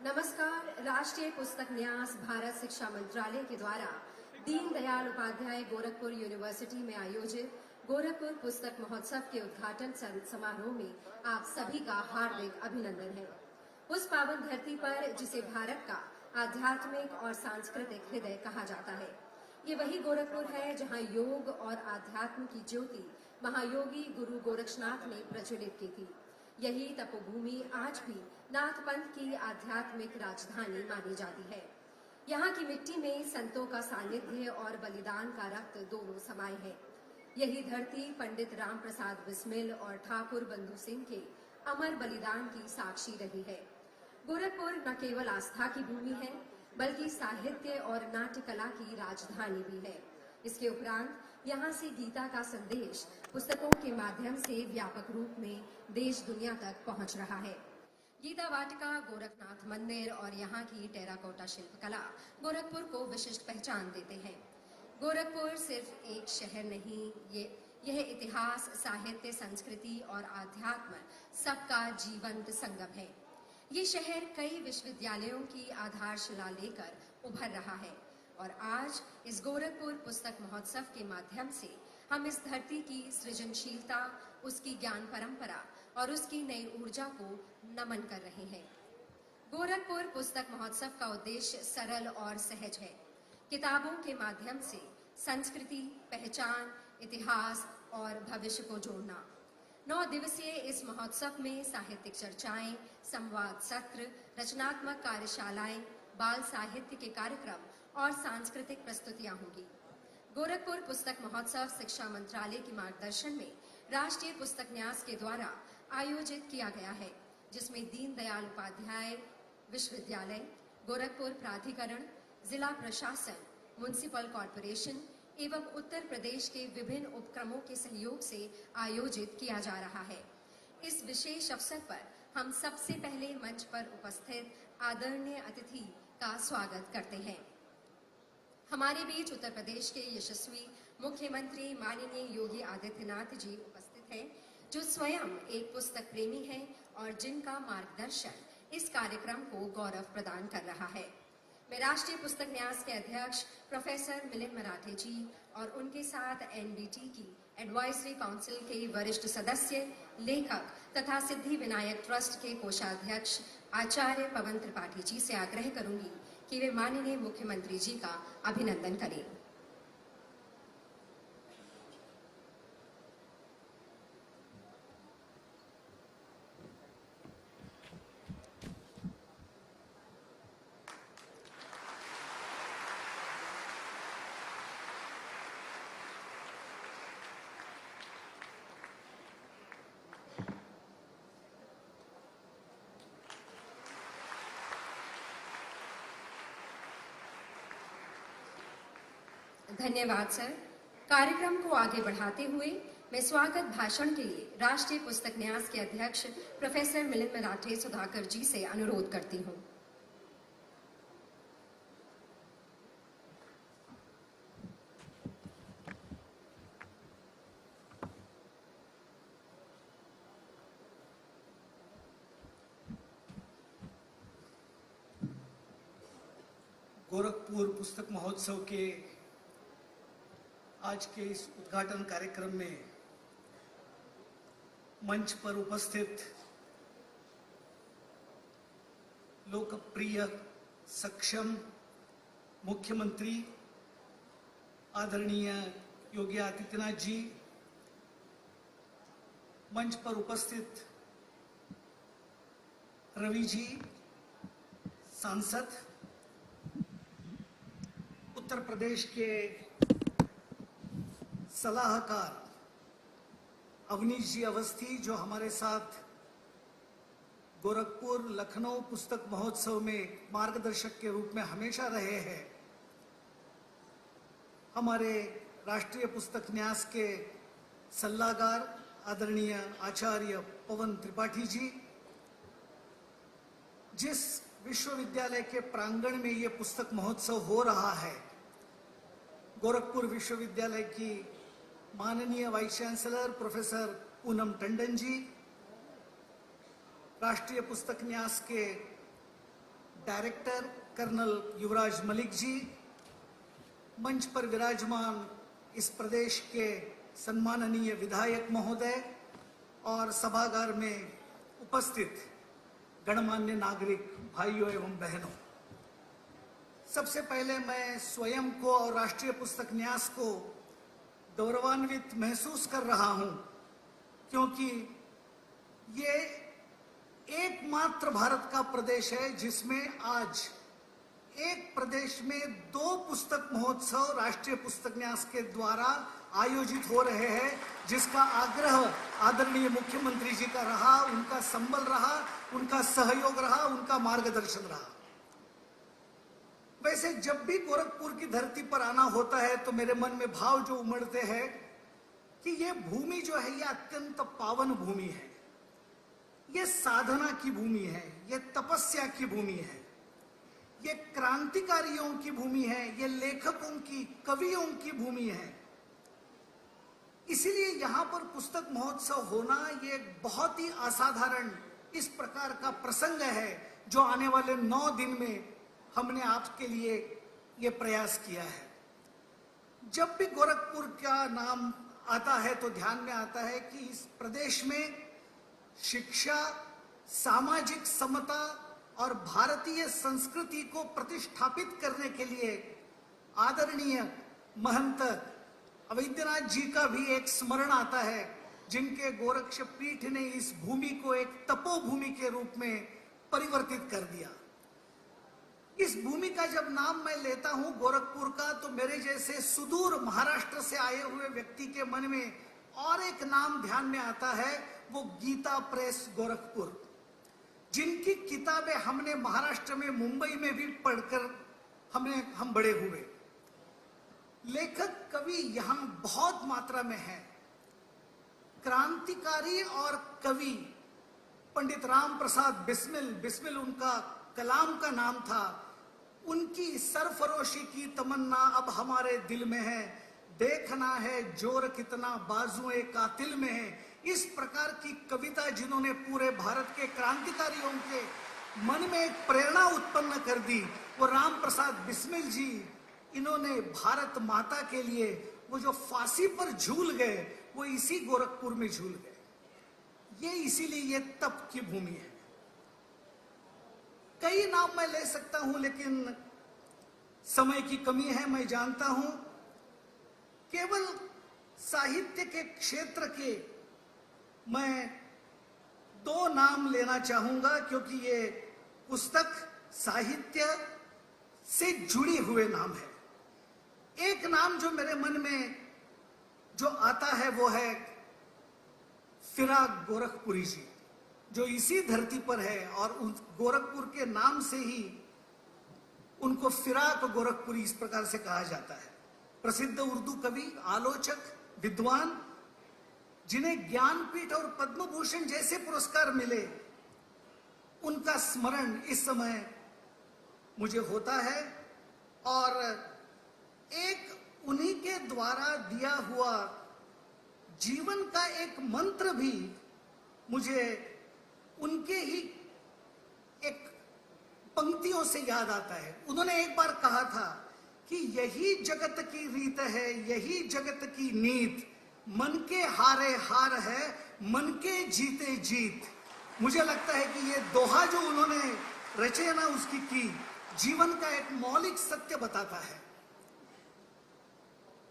नमस्कार। राष्ट्रीय पुस्तक न्यास भारत शिक्षा मंत्रालय के द्वारा दीनदयाल उपाध्याय गोरखपुर यूनिवर्सिटी में आयोजित गोरखपुर पुस्तक महोत्सव के उद्घाटन समारोह में आप सभी का हार्दिक अभिनंदन है। उस पावन धरती पर जिसे भारत का आध्यात्मिक और सांस्कृतिक हृदय कहा जाता है, ये वही गोरखपुर है जहां योग और आध्यात्म की ज्योति महायोगी गुरु गोरक्षनाथ ने प्रज्वलित की थी। यही तपोभूमि आज भी नाथ पंथ की आध्यात्मिक राजधानी मानी जाती है। यहाँ की मिट्टी में संतों का सानिध्य और बलिदान का रक्त दोनों समाये हैं। यही धरती पंडित राम प्रसाद बिस्मिल और ठाकुर बंधु सिंह के अमर बलिदान की साक्षी रही है। गोरखपुर न केवल आस्था की भूमि है, बल्कि साहित्य और नाट्य कला की राजधानी भी है। इसके उपरांत यहाँ से गीता का संदेश पुस्तकों के माध्यम से व्यापक रूप में देश दुनिया तक पहुँच रहा है। गीता वाटिका, गोरखनाथ मंदिर और यहाँ की टेराकोटा शिल्पकला गोरखपुर को विशिष्ट पहचान देते हैं। गोरखपुर सिर्फ एक शहर नहीं, यह इतिहास, साहित्य, संस्कृति और आध्यात्म सबका जीवंत संगम है। ये शहर कई विश्वविद्यालयों की आधारशिला लेकर उभर रहा है और आज इस गोरखपुर पुस्तक महोत्सव के माध्यम से हम इस धरती की सृजनशीलता, उसकी ज्ञान परंपरा और उसकी नई ऊर्जा को नमन कर रहे हैं। गोरखपुर पुस्तक महोत्सव का उद्देश्य सरल और सहज है। किताबों के माध्यम से संस्कृति, पहचान, इतिहास और भविष्य को जोड़ना। 9 दिवसीय इस महोत्सव में साहित्यिक चर्चाएं, संवाद सत्र, रचनात्मक कार्यशालाएं, बाल साहित्य के कार्यक्रम और सांस्कृतिक प्रस्तुतियां होंगी। गोरखपुर पुस्तक महोत्सव शिक्षा मंत्रालय के मार्गदर्शन में राष्ट्रीय पुस्तक न्यास के द्वारा आयोजित किया गया है, जिसमें दीनदयाल उपाध्याय विश्वविद्यालय, गोरखपुर प्राधिकरण, जिला प्रशासन, म्युनिसिपल कॉर्पोरेशन एवं उत्तर प्रदेश के विभिन्न उपक्रमों के सहयोग से आयोजित किया जा रहा है। इस विशेष अवसर पर हम सबसे पहले मंच पर उपस्थित आदरणीय अतिथि का स्वागत करते हैं। हमारे बीच उत्तर प्रदेश के यशस्वी मुख्यमंत्री माननीय योगी आदित्यनाथ जी उपस्थित हैं, जो स्वयं एक पुस्तक प्रेमी हैं और जिनका मार्गदर्शन इस कार्यक्रम को गौरव प्रदान कर रहा है। मैं राष्ट्रीय पुस्तक न्यास के अध्यक्ष प्रोफेसर मिलिंद मराठे जी और उनके साथ एनबीटी की एडवाइजरी काउंसिल के वरिष्ठ सदस्य, लेखक तथा सिद्धि विनायक ट्रस्ट के कोषाध्यक्ष आचार्य पवन त्रिपाठी जी से आग्रह करूंगी कि वे माननीय मुख्यमंत्री जी का अभिनंदन करें। धन्यवाद सर। कार्यक्रम को आगे बढ़ाते हुए मैं स्वागत भाषण के लिए राष्ट्रीय पुस्तक न्यास के अध्यक्ष प्रोफेसर मिलिंद मराठे सुधाकर जी से अनुरोध करती हूँ। गोरखपुर पुस्तक महोत्सव के आज के इस उद्घाटन कार्यक्रम में मंच पर उपस्थित लोकप्रिय सक्षम मुख्यमंत्री आदरणीय योगी आदित्यनाथ जी, मंच पर उपस्थित रवि जी सांसद, उत्तर प्रदेश के सलाहकार अवनीश जी अवस्थी, जो हमारे साथ गोरखपुर लखनऊ पुस्तक महोत्सव में मार्गदर्शक के रूप में हमेशा रहे हैं, हमारे राष्ट्रीय पुस्तक न्यास के सल्लागार आदरणीय आचार्य पवन त्रिपाठी जी, जिस विश्वविद्यालय के प्रांगण में ये पुस्तक महोत्सव हो रहा है, गोरखपुर विश्वविद्यालय की माननीय vice chancellor professor Poonam Tandon ji, राष्ट्रीय पुस्तक न्यास के डायरेक्टर कर्नल युवराज मलिक जी, मंच पर विराजमान इस प्रदेश के सम्माननीय विधायक महोदय और सभागार में उपस्थित गणमान्य नागरिक भाइयों एवं बहनों, सबसे पहले मैं स्वयं को और राष्ट्रीय पुस्तक न्यास को गौरवान्वित महसूस कर रहा हूं, क्योंकि ये एकमात्र भारत का प्रदेश है जिसमें आज एक प्रदेश में 2 पुस्तक महोत्सव राष्ट्रीय पुस्तक न्यास के द्वारा आयोजित हो रहे हैं, जिसका आग्रह आदरणीय मुख्यमंत्री जी का रहा, उनका संबल रहा, उनका सहयोग रहा, उनका मार्गदर्शन रहा। वैसे जब भी गोरखपुर की धरती पर आना होता है तो मेरे मन में भाव जो उमड़ते हैं कि ये भूमि जो है ये अत्यंत पावन भूमि है, ये साधना की भूमि है, ये तपस्या की भूमि है, ये क्रांतिकारियों की भूमि है, ये लेखकों की, कवियों की भूमि है। इसीलिए यहाँ पर पुस्तक महोत्सव होना ये बहुत ही असाधारण इस प्रकार का प्रसंग है जो आने वाले 9 दिन में हमने आपके लिए ये प्रयास किया है। जब भी गोरखपुर का नाम आता है तो ध्यान में आता है कि इस प्रदेश में शिक्षा, सामाजिक समता और भारतीय संस्कृति को प्रतिष्ठापित करने के लिए आदरणीय महंत अवैद्यनाथ जी का भी एक स्मरण आता है, जिनके गोरक्ष पीठ ने इस भूमि को एक तपोभूमि के रूप में परिवर्तित कर दिया। इस भूमि का जब नाम मैं लेता हूं गोरखपुर का, तो मेरे जैसे सुदूर महाराष्ट्र से आए हुए व्यक्ति के मन में और एक नाम ध्यान में आता है, वो गीता प्रेस गोरखपुर, जिनकी किताबें हमने महाराष्ट्र में, मुंबई में भी पढ़कर हम बड़े हुए। लेखक कवि यहां बहुत मात्रा में है। क्रांतिकारी और कवि पंडित राम प्रसाद बिस्मिल उनका कलाम का नाम था। उनकी सरफरोशी की तमन्ना अब हमारे दिल में है, देखना है जोर कितना बाजुए कातिल में है। इस प्रकार की कविता जिन्होंने पूरे भारत के क्रांतिकारियों के मन में एक प्रेरणा उत्पन्न कर दी, वो राम प्रसाद बिस्मिल जी। इन्होंने भारत माता के लिए वो जो फांसी पर झूल गए, वो इसी गोरखपुर में झूल गए। ये इसीलिए ये तप की भूमि है। कई नाम मैं ले सकता हूं, लेकिन समय की कमी है, मैं जानता हूं। केवल साहित्य के क्षेत्र के मैं 2 नाम लेना चाहूंगा, क्योंकि ये पुस्तक साहित्य से जुड़ी हुए नाम है। एक नाम जो मेरे मन में जो आता है वो है फिराक गोरखपुरी जी, जो इसी धरती पर है और उस गोरखपुर के नाम से ही उनको फिराक गोरखपुरी इस प्रकार से कहा जाता है। प्रसिद्ध उर्दू कवि, आलोचक, विद्वान, जिन्हें ज्ञानपीठ और पद्म भूषण जैसे पुरस्कार मिले, उनका स्मरण इस समय मुझे होता है। और एक उन्हीं के द्वारा दिया हुआ जीवन का एक मंत्र भी मुझे उनके ही एक पंक्तियों से याद आता है। उन्होंने एक बार कहा था कि यही जगत की रीत है, यही जगत की नीत, मन के हारे हार है, मन के जीते जीत। मुझे लगता है कि ये दोहा जो उन्होंने रचे ना, उसकी की जीवन का एक मौलिक सत्य बताता है।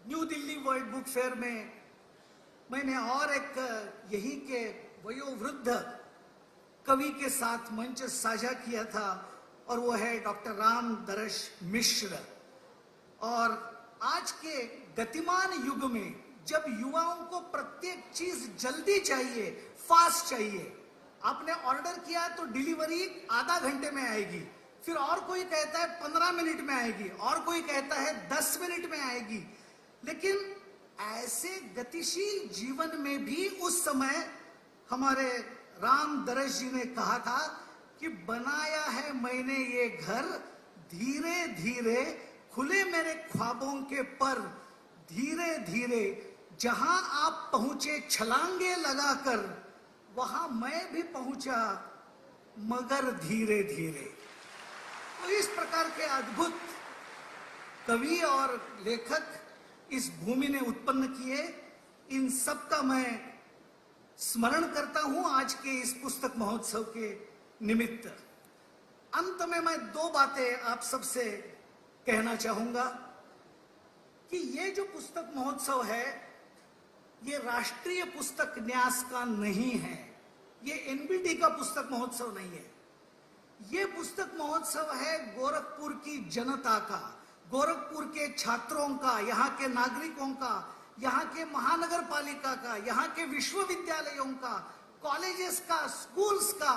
New Delhi world book fair में मैंने और एक यही के वयोवृद्ध कवि के साथ मंच साझा किया था, और वो है डॉक्टर राम दरश मिश्र। और आज के गतिमान युग में जब युवाओं को प्रत्येक चीज जल्दी चाहिए, फास्ट चाहिए, आपने ऑर्डर किया तो डिलीवरी आधा घंटे में आएगी, फिर और कोई कहता है 15 मिनट में आएगी, और कोई कहता है 10 मिनट में आएगी। लेकिन ऐसे गतिशील जीवन में भी उस समय हमारे राम दरश जी ने कहा था कि बनाया है मैंने ये घर, धीरे धीरे खुले मेरे ख्वाबों के पर, धीरे धीरे जहां आप पहुंचे छलांगे लगाकर, वहां मैं भी पहुंचा मगर धीरे धीरे। जिस प्रकार के अद्भुत कवि और लेखक इस भूमि ने उत्पन्न किए, इन सब का मैं स्मरण करता हूं आज के इस पुस्तक महोत्सव के निमित्त। अंत में मैं दो बातें आप सबसे कहना चाहूंगा कि ये जो पुस्तक महोत्सव है, ये राष्ट्रीय पुस्तक न्यास का नहीं है, ये एनबीटी का पुस्तक महोत्सव नहीं है। ये पुस्तक महोत्सव है गोरखपुर की जनता का, गोरखपुर के छात्रों का, यहाँ के नागरिकों का, यहाँ के महानगर पालिका का, यहाँ के विश्वविद्यालयों का, कॉलेजेस का, स्कूल्स का।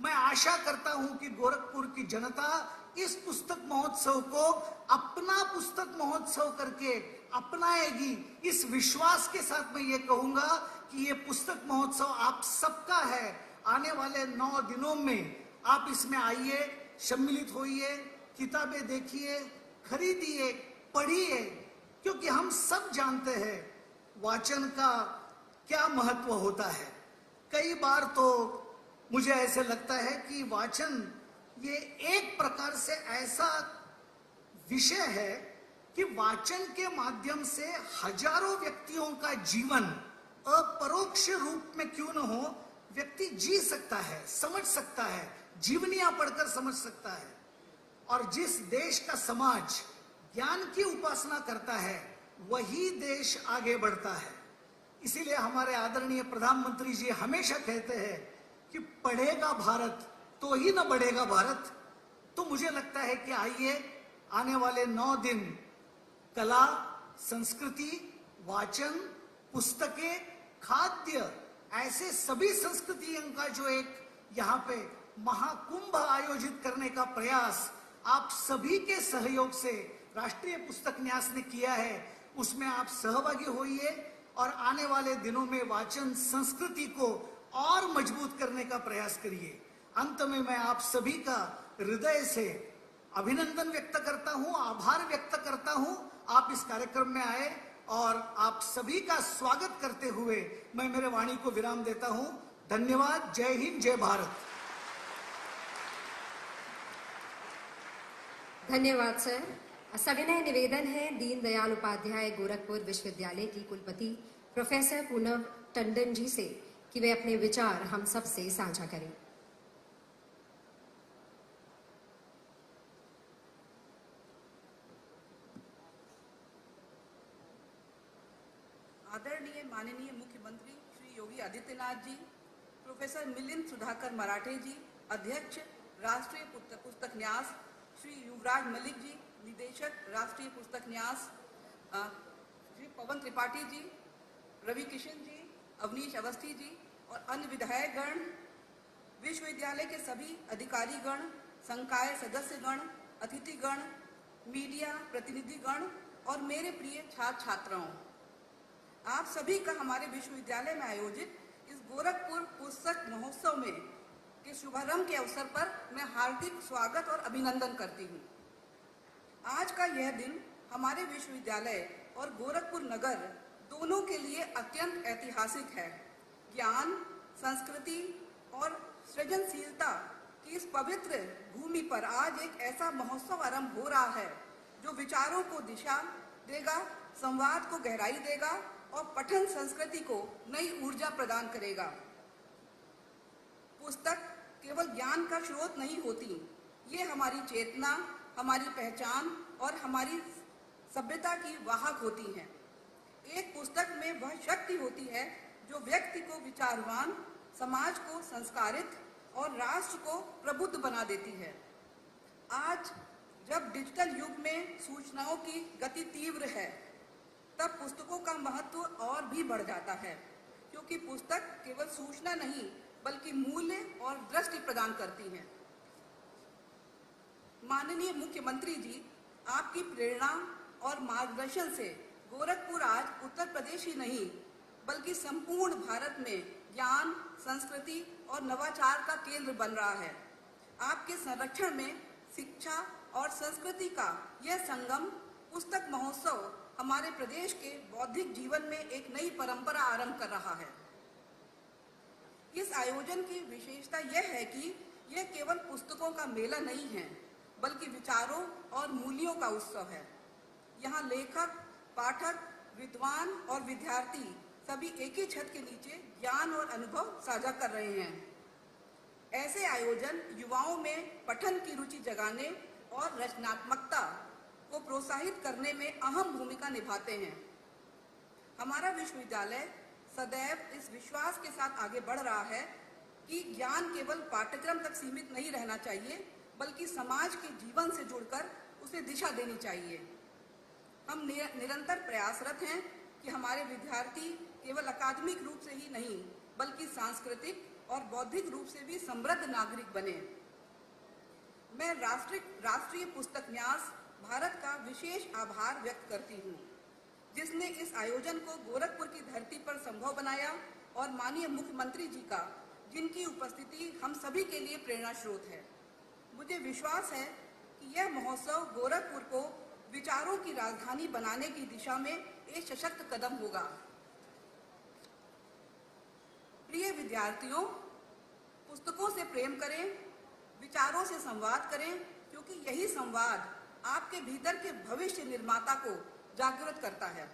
मैं आशा करता हूं कि गोरखपुर की जनता इस पुस्तक महोत्सव को अपना पुस्तक महोत्सव करके अपनाएगी। इस विश्वास के साथ मैं ये कहूंगा कि ये पुस्तक महोत्सव आप सबका है। आने वाले 9 दिनों में आप इसमें आइए, सम्मिलित होइए, किताबें देखिए, खरीदिए, पढ़िए, क्योंकि हम सब जानते हैं वाचन का क्या महत्व होता है। कई बार तो मुझे ऐसे लगता है कि वाचन ये एक प्रकार से ऐसा विषय है कि वाचन के माध्यम से हजारों व्यक्तियों का जीवन अपरोक्ष रूप में क्यों न हो, व्यक्ति जी सकता है, समझ सकता है, जीवनियां पढ़कर समझ सकता है। और जिस देश का समाज ज्ञान की उपासना करता है, वही देश आगे बढ़ता है। इसीलिए हमारे आदरणीय प्रधानमंत्री जी हमेशा कहते हैं कि पढ़ेगा भारत तो ही न बढ़ेगा भारत। तो मुझे लगता है कि आइए, आने वाले 9 दिन कला, संस्कृति, वाचन, पुस्तकें, खाद्य, ऐसे सभी संस्कृतियों का जो एक यहाँ पे महाकुंभ आयोजित करने का प्रयास आप सभी के सहयोग से राष्ट्रीय पुस्तक न्यास ने किया है, उसमें आप सहभागी होइए और आने वाले दिनों में वाचन संस्कृति को और मजबूत करने का प्रयास करिए। अंत में मैं आप सभी का हृदय से अभिनंदन व्यक्त करता हूं, आभार व्यक्त करता हूं। आप इस कार्यक्रम में आए और आप सभी का स्वागत करते हुए मैं मेरे वाणी को विराम देता हूं। धन्यवाद। जय हिंद, जय भारत। धन्यवाद सर। सविनय निवेदन है दीनदयाल उपाध्याय गोरखपुर विश्वविद्यालय की कुलपति प्रोफेसर पूनम टंडन जी से कि वे अपने विचार हम सब से साझा करें। आदरणीय माननीय मुख्यमंत्री श्री योगी आदित्यनाथ जी, प्रोफेसर मिलिंद सुधाकर मराठे जी, अध्यक्ष राष्ट्रीय पुस्तक न्यास, श्री युवराज मलिक जी, निदेशक राष्ट्रीय पुस्तक न्यास, श्री पवन त्रिपाठी जी, रवि किशन जी, अवनीश अवस्थी जी और अन्य विधायकगण, विश्वविद्यालय के सभी अधिकारीगण, संकाय सदस्यगण, अतिथिगण, मीडिया प्रतिनिधिगण और मेरे प्रिय छात्र छात्राओं, आप सभी का हमारे विश्वविद्यालय में आयोजित इस गोरखपुर पुस्तक महोत्सव में के शुभारंभ के अवसर पर मैं हार्दिक स्वागत और अभिनंदन करती हूँ। आज का यह दिन हमारे विश्वविद्यालय और गोरखपुर नगर दोनों के लिए अत्यंत ऐतिहासिक है। ज्ञान, संस्कृति और सृजनशीलता की इस पवित्र भूमि पर आज एक ऐसा महोत्सव आरंभ हो रहा है जो विचारों को दिशा देगा, संवाद को गहराई देगा और पठन संस्कृति को नई ऊर्जा प्रदान करेगा। पुस्तक केवल ज्ञान का स्रोत नहीं होती, ये हमारी चेतना, हमारी पहचान और हमारी सभ्यता की वाहक होती हैं। एक पुस्तक में वह शक्ति होती है जो व्यक्ति को विचारवान, समाज को संस्कारित और राष्ट्र को प्रबुद्ध बना देती है। आज जब डिजिटल युग में सूचनाओं की गति तीव्र है, तब पुस्तकों का महत्व और भी बढ़ जाता है, क्योंकि पुस्तक केवल सूचना नहीं बल्कि मूल्य और दृष्टि प्रदान करती है। माननीय मुख्यमंत्री जी, आपकी प्रेरणा और मार्गदर्शन से गोरखपुर आज उत्तर प्रदेश ही नहीं बल्कि संपूर्ण भारत में ज्ञान, संस्कृति और नवाचार का केंद्र बन रहा है। आपके संरक्षण में शिक्षा और संस्कृति का यह संगम पुस्तक महोत्सव हमारे प्रदेश के बौद्धिक जीवन में एक नई परंपरा आरंभ कर रहा है। इस आयोजन की विशेषता यह है कि यह केवल पुस्तकों का मेला नहीं है, बल्कि विचारों और मूल्यों का उत्सव है। यहाँ लेखक, पाठक, विद्वान और विद्यार्थी सभी एक ही छत के नीचे ज्ञान और अनुभव साझा कर रहे हैं। ऐसे आयोजन युवाओं में पठन की रुचि जगाने और रचनात्मकता को प्रोत्साहित करने में अहम भूमिका निभाते हैं। हमारा विश्वविद्यालय सदैव इस विश्वास के साथ आगे बढ़ रहा है कि ज्ञान केवल पाठ्यक्रम तक सीमित नहीं रहना चाहिए, बल्कि समाज के जीवन से जुड़कर उसे दिशा देनी चाहिए। हम निरंतर प्रयासरत हैं कि हमारे विद्यार्थी केवल अकादमिक रूप से ही नहीं, बल्कि सांस्कृतिक और बौद्धिक रूप से भी समृद्ध नागरिक बने। मैं राष्ट्रीय पुस्तक न्यास भारत का विशेष आभार व्यक्त करती हूँ, जिसने इस आयोजन को गोरखपुर की धरती पर संभव बनाया, और माननीय मुख्यमंत्री जी का, जिनकी उपस्थिति हम सभी के लिए प्रेरणा स्रोत है। मुझे विश्वास है कि यह महोत्सव गोरखपुर को विचारों की राजधानी बनाने की दिशा में एक सशक्त कदम होगा। प्रिय विद्यार्थियों, पुस्तकों से प्रेम करें, विचारों से संवाद करें, क्योंकि यही संवाद आपके भीतर के भविष्य निर्माता को जागृत करता है।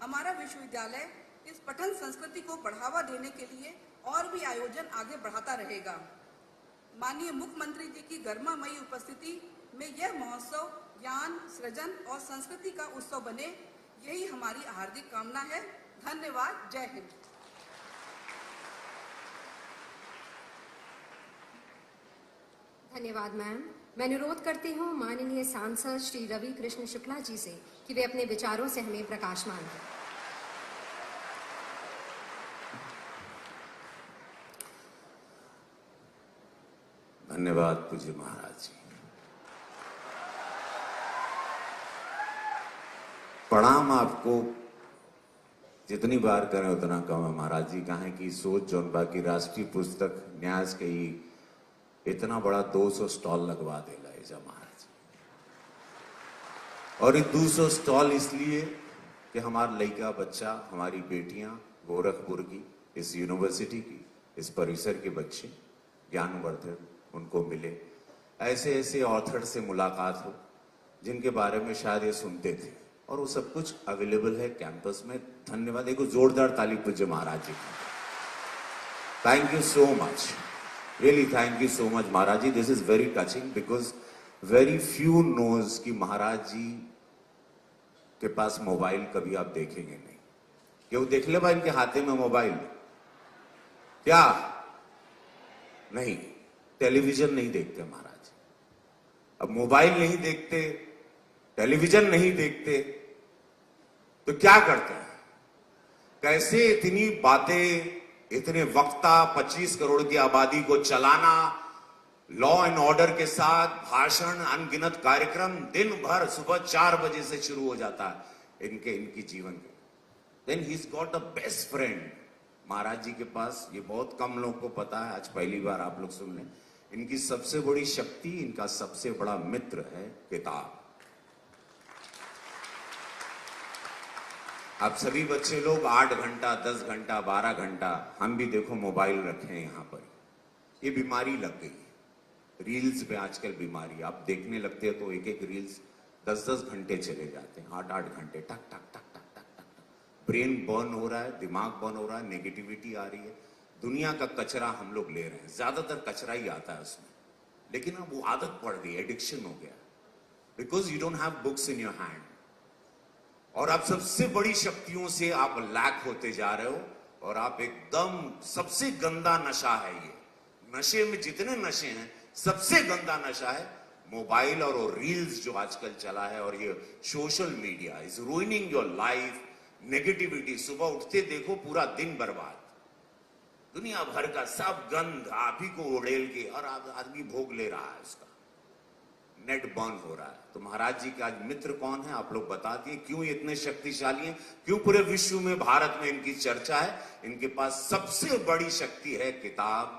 हमारा विश्वविद्यालय इस पठन संस्कृति को बढ़ावा देने के लिए और भी आयोजन आगे बढ़ाता रहेगा। माननीय मुख्यमंत्री जी की गर्मामयी उपस्थिति में यह महोत्सव ज्ञान, सृजन और संस्कृति का उत्सव बने, यही हमारी हार्दिक कामना है। धन्यवाद। जय हिंद। धन्यवाद मैम। मैं अनुरोध करती हूँ माननीय सांसद श्री रवि कृष्ण शुक्ला जी से कि वे अपने विचारों से हमें प्रकाशमान करें। धन्यवाद पूज्य महाराज जी। प्रणाम आपको जितनी बार करें उतना कम है महाराज जी। कहा कि सोच जौन बाकी राष्ट्रीय पुस्तक न्यास के ही इतना बड़ा 200 स्टॉल लगवा देला ऐसा महाराज। और ये 200 स्टॉल इसलिए कि हमारा लड़का बच्चा, हमारी बेटियां गोरखपुर की, इस यूनिवर्सिटी की, इस परिसर के बच्चे ज्ञानवर्धक उनको मिले, ऐसे ऐसे ऑथर से मुलाकात हो जिनके बारे में शायद ये सुनते थे, और वो सब कुछ अवेलेबल है कैंपस में। धन्यवाद। एक जोरदार ताली पूज्य महाराज जी का। Thank you so much, really thank you so much Maharaj ji. This is very touching because very few knows कि महाराज जी के पास मोबाइल कभी आप देखेंगे नहीं। क्यों देख ले भाई इनके हाथे में मोबाइल? क्या नहीं, टेलीविजन नहीं देखते महाराज। अब मोबाइल नहीं देखते, टेलीविजन नहीं देखते, तो क्या करते हैं? कैसे इतनी बातें, इतने वक्ता, 25 करोड़ की आबादी को चलाना, लॉ एंड ऑर्डर के साथ भाषण, अनगिनत कार्यक्रम, दिन भर सुबह 4 बजे से शुरू हो जाता है इनकी जीवन के। Then he is got the best friend. Maharaj ji के पास, ये बहुत कम लोगों को पता है, आज पहली बार आप लोग सुन लें, इनकी सबसे बड़ी शक्ति, इनका सबसे बड़ा मित्र है किताब। आप सभी बच्चे लोग 8 घंटा, 10 घंटा, 12 घंटा, हम भी देखो मोबाइल रखे हैं यहां पर। ये बीमारी लग गई है, रील्स पे आजकल बीमारी। आप देखने लगते हैं तो एक एक रील्स 10-10 घंटे चले जाते हैं, 8-8 घंटे, टक टक टक टक टक टक टक। ब्रेन बर्न हो रहा है, दिमाग बर्न हो रहा है, नेगेटिविटी आ रही है, दुनिया का कचरा हम लोग ले रहे हैं, ज्यादातर कचरा ही आता है उसमें। लेकिन अब वो आदत पड़ गई, एडिक्शन हो गया, because you don't have books in your hand. और आप सबसे बड़ी शक्तियों से आप लैक होते जा रहे हो, और आप एकदम, सबसे गंदा नशा है ये। नशे में जितने नशे हैं, सबसे गंदा नशा है मोबाइल और रील्स जो आजकल चला है, और ये social media is ruining your life. Negativity, सुबह उठते देखो पूरा दिन बर्बाद, दुनिया भर का सब गंध आप ही को उड़ेल के, और आदमी भोग ले रहा है उसका, नेट बर्न हो रहा है। तो महाराज जी के आज मित्र कौन है आप लोग बता दिए, क्यों ये इतने शक्तिशाली हैं, क्यों पूरे विश्व में, भारत में इनकी चर्चा है। इनके पास सबसे बड़ी शक्ति है किताब,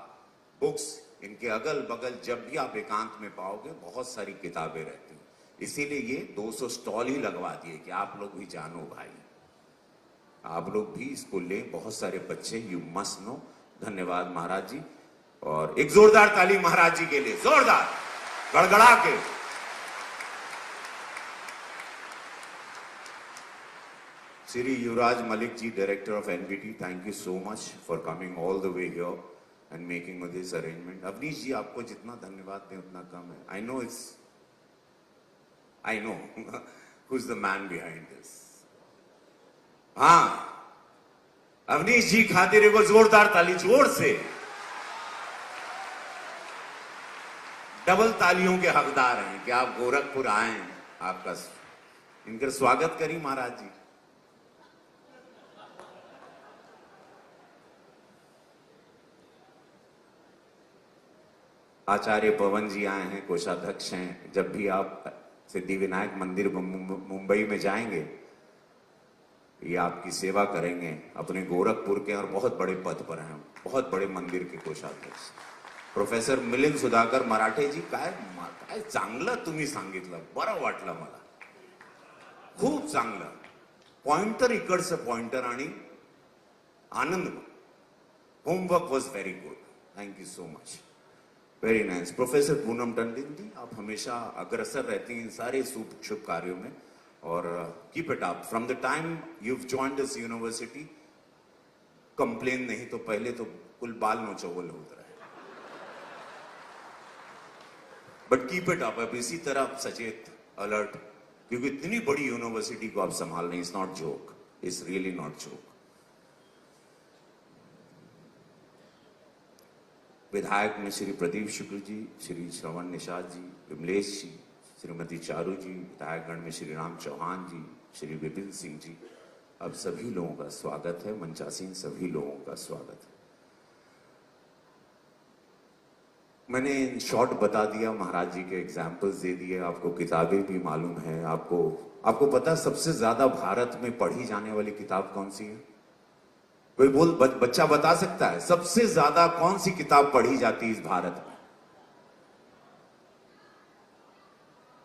बुक्स। इनके अगल बगल जब भी आप एकांत में पाओगे बहुत सारी किताबें रहती हैं। इसीलिए ये 200 स्टॉल ही लगवा दिए कि आप लोग भी जानो भाई, आप लोग भी इसको लें, बहुत सारे बच्चे, यू मस्ट नो। धन्यवाद महाराज जी, और एक जोरदार ताली महाराज जी के लिए, जोरदार, गड़गड़ा के। Shri Yuvraj Malik ji, Director of NVT, thank you so much for coming all the way here and making this arrangement. Avnish ji, आपको जितना धन्यवाद दें उतना कम है. I know who's the man behind this. हाँ, अवनीश जी खातिर एगो जोरदार ताली जोर से. डबल तालियों के हकदार हैं कि आप गोरखपुर आए. आपका इनका स्वागत करी महाराज जी. आचार्य पवन जी आए हैं, कोषाध्यक्ष हैं. जब भी आप सिद्धिविनायक मंदिर मुंबई में जाएंगे, ये आपकी सेवा करेंगे. अपने गोरखपुर के और बहुत बड़े पद पर हैं, बहुत बड़े मंदिर के कोषाध्यक्ष प्रोफेसर मिलिंद सुधाकर मराठे जी. काय चांगलं तुम्ही सांगितलं, बरं वाटलं मला, खूप चांगलं. पॉइंटर इकडचं पॉइंटर आणि आनंद. Homework was very good. Thank you so much. Very nice. Professor Poonam Tandon ji, आप हमेशा अग्रसर रहती हैं सारे शुभ कार्यों में और keep it up. From the time you joined this university, complain नहीं तो पहले तो कुल बाल नोचोवल होता है. But keep it up. अब इसी तरह सचेत, अलर्ट, क्योंकि इतनी बड़ी यूनिवर्सिटी को आप संभाल रहे. It's not joke, it's really not joke. विधायक में श्री प्रदीप शुक्ल जी, श्री श्रवण निषाद जी, विमलेश जी, श्रीमती चारू जी. विधायकगण में श्री राम चौहान जी, श्री विपिन सिंह जी. अब सभी लोगों का स्वागत है. मंचासीन सभी लोगों का स्वागत है. मैंने शॉर्ट बता दिया, महाराज जी के एग्जाम्पल्स दे दिए, आपको किताबें भी मालूम है. आपको पता है सबसे ज्यादा भारत में पढ़ी जाने वाली किताब कौन सी है? कोई बच्चा बता सकता है सबसे ज्यादा कौन सी किताब पढ़ी जाती है इस भारत में?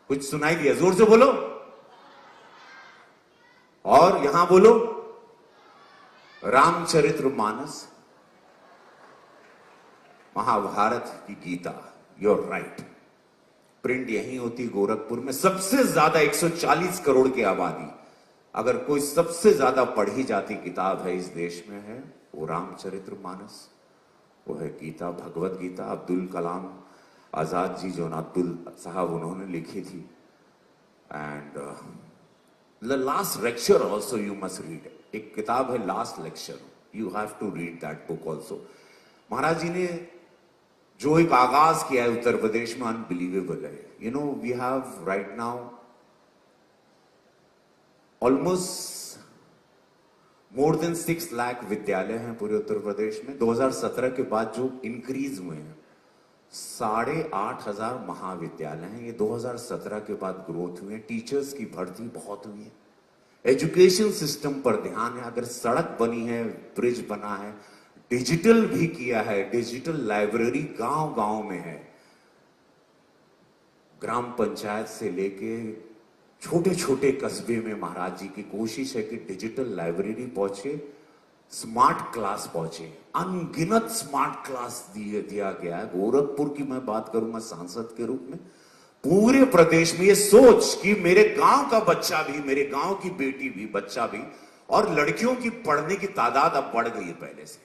कुछ सुनाई दिया? जोर से बोलो. और यहां बोलो. रामचरितमानस, महाभारत की गीता. You're right. प्रिंट यही होती गोरखपुर में. सबसे ज्यादा 140 करोड़ की आबादी, अगर कोई सबसे ज्यादा पढ़ी जाती किताब है इस देश में है वो रामचरितमानस, वो है गीता, भगवत गीता. अब्दुल कलाम आजाद जी जो अब्दुल साहब उन्होंने लिखी थी. And the last lecture also you must read. एक किताब है last lecture, you have to read that book also. Maharaj ji ने जो एक आगाज किया है उत्तर प्रदेश में, अनबिलीवेबल है. You know, we have right now almost more than 6 lakh विद्यालय हैं पूरे उत्तर प्रदेश में. 2017 के बाद जो इंक्रीज हुए हैं, 8,500 महाविद्यालय हैं. ये 2017 के बाद ग्रोथ हुए हैं. टीचर्स की भर्ती बहुत हुई है. एजुकेशन सिस्टम पर ध्यान है. अगर सड़क बनी है, ब्रिज बना है, डिजिटल भी किया है. डिजिटल लाइब्रेरी गांव गांव में है. ग्राम पंचायत से लेके छोटे छोटे कस्बे में महाराज जी की कोशिश है कि डिजिटल लाइब्रेरी पहुंचे, स्मार्ट क्लास पहुंचे. अनगिनत स्मार्ट क्लास दिया गया है. गोरखपुर की मैं बात करूंगा सांसद के रूप में, पूरे प्रदेश में ये सोच कि मेरे गांव का बच्चा भी, मेरे गांव की बेटी भी, बच्चा भी, और लड़कियों की पढ़ने की तादाद अब बढ़ गई है पहले से.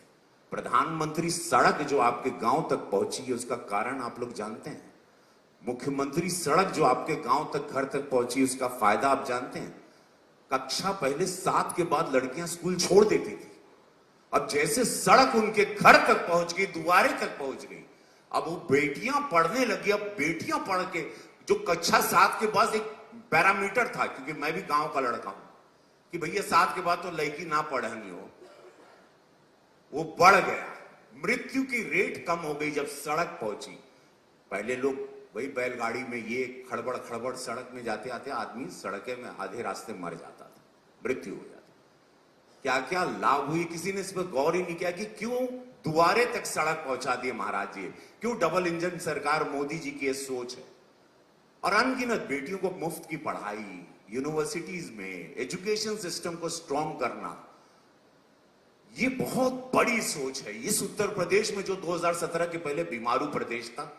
प्रधानमंत्री सड़क जो आपके गांव तक पहुंची है उसका कारण आप लोग जानते हैं. मुख्यमंत्री सड़क जो आपके गांव तक, घर तक पहुंची, उसका फायदा आप जानते हैं. कक्षा पहले 7 के बाद लड़कियां स्कूल छोड़ देती थी. अब जैसे सड़क उनके घर तक पहुंच गई, दुआरे तक पहुंच गई, अब वो बेटियां पढ़ने लगी. अब बेटियां पढ़ के, जो कक्षा 7 के बाद एक पैरामीटर था, क्योंकि मैं भी गांव का लड़का हूं, कि भैया 7 के बाद तो लड़की ना पढ़नी हो, वो बढ़ गया. मृत्यु की रेट कम हो गई जब सड़क पहुंची. पहले लोग वही बैलगाड़ी में ये खड़बड़ खड़बड़ सड़क में जाते आते आदमी सड़के में आधे रास्ते मर जाता था, मृत्यु हो जाती. क्या क्या लाभ हुई, किसी ने इस पर गौर ही नहीं किया कि क्यों दुआरे तक सड़क पहुंचा दिए महाराज जी. क्यों डबल इंजन सरकार मोदी जी की सोच है. और अनगिनत बेटियों को मुफ्त की पढ़ाई, यूनिवर्सिटीज में एजुकेशन सिस्टम को स्ट्रॉन्ग करना, ये बहुत बड़ी सोच है. इस उत्तर प्रदेश में जो 2017 के पहले बीमारू प्रदेश था,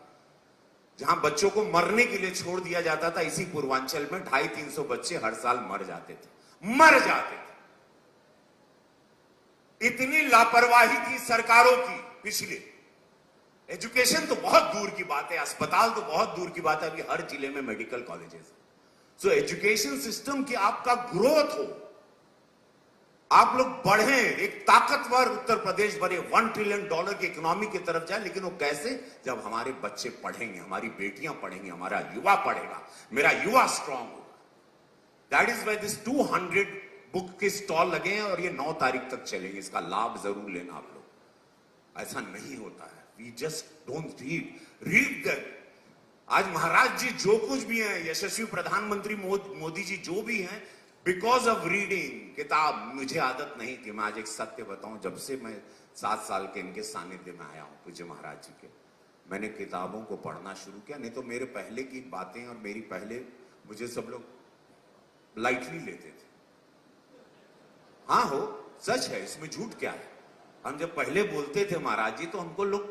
जहां बच्चों को मरने के लिए छोड़ दिया जाता था, इसी पूर्वांचल में 250-300 बच्चे हर साल मर जाते थे. इतनी लापरवाही थी सरकारों की पिछले। एजुकेशन तो बहुत दूर की बात है, अस्पताल तो बहुत दूर की बात है, अभी हर जिले में medical colleges. So education system की आपका ग्रोथ हो, आप लोग बढ़े, एक ताकतवर उत्तर प्रदेश बने, $1 ट्रिलियन की इकोनॉमी की तरफ जाए। लेकिन वो कैसे? जब हमारे बच्चे पढ़ेंगे, हमारी बेटियां पढ़ेंगी, हमारा युवा पढ़ेगा, मेरा युवा स्ट्रांग होगा। That is why this 200 book के स्टॉल लगे हैं और ये 9 तारीख तक चलेंगे। इसका लाभ जरूर लेना आप लोग। ऐसा नहीं होता है, we just don't read that. आज महाराज जी जो कुछ भी हैं, यशस्वी प्रधानमंत्री मोदी जी जो भी हैं, बिकॉज ऑफ रीडिंग किताब। मुझे आदत नहीं थी, मैं आज एक सत्य बताऊं, जब से मैं 7 साल के इनके सानिध्य में आया हूं पूज्य महाराज जी के, मैंने किताबों को पढ़ना शुरू किया। नहीं तो मेरे पहले की बातें और मेरी पहले, मुझे सब लोग लाइटली लेते थे। हाँ हो, सच है, इसमें झूठ क्या है। हम जब पहले बोलते थे महाराज जी तो हमको लोग,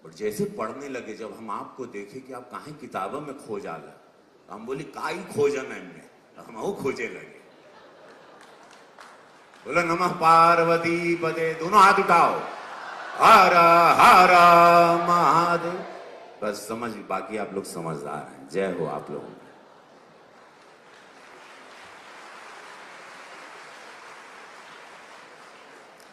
बट जैसे पढ़ने लगे, जब हम आपको देखे कि आप काहे किताबों में खो जाला, तो हम बोली का ही खोजन हमने, हम वो खोजे लगे। बोलो नमः पार्वती पदे, दोनों हाथ उठाओ, हर हर महादेव। बस समझ, बाकी आप लोग समझदार हैं। जय हो आप लोगों की।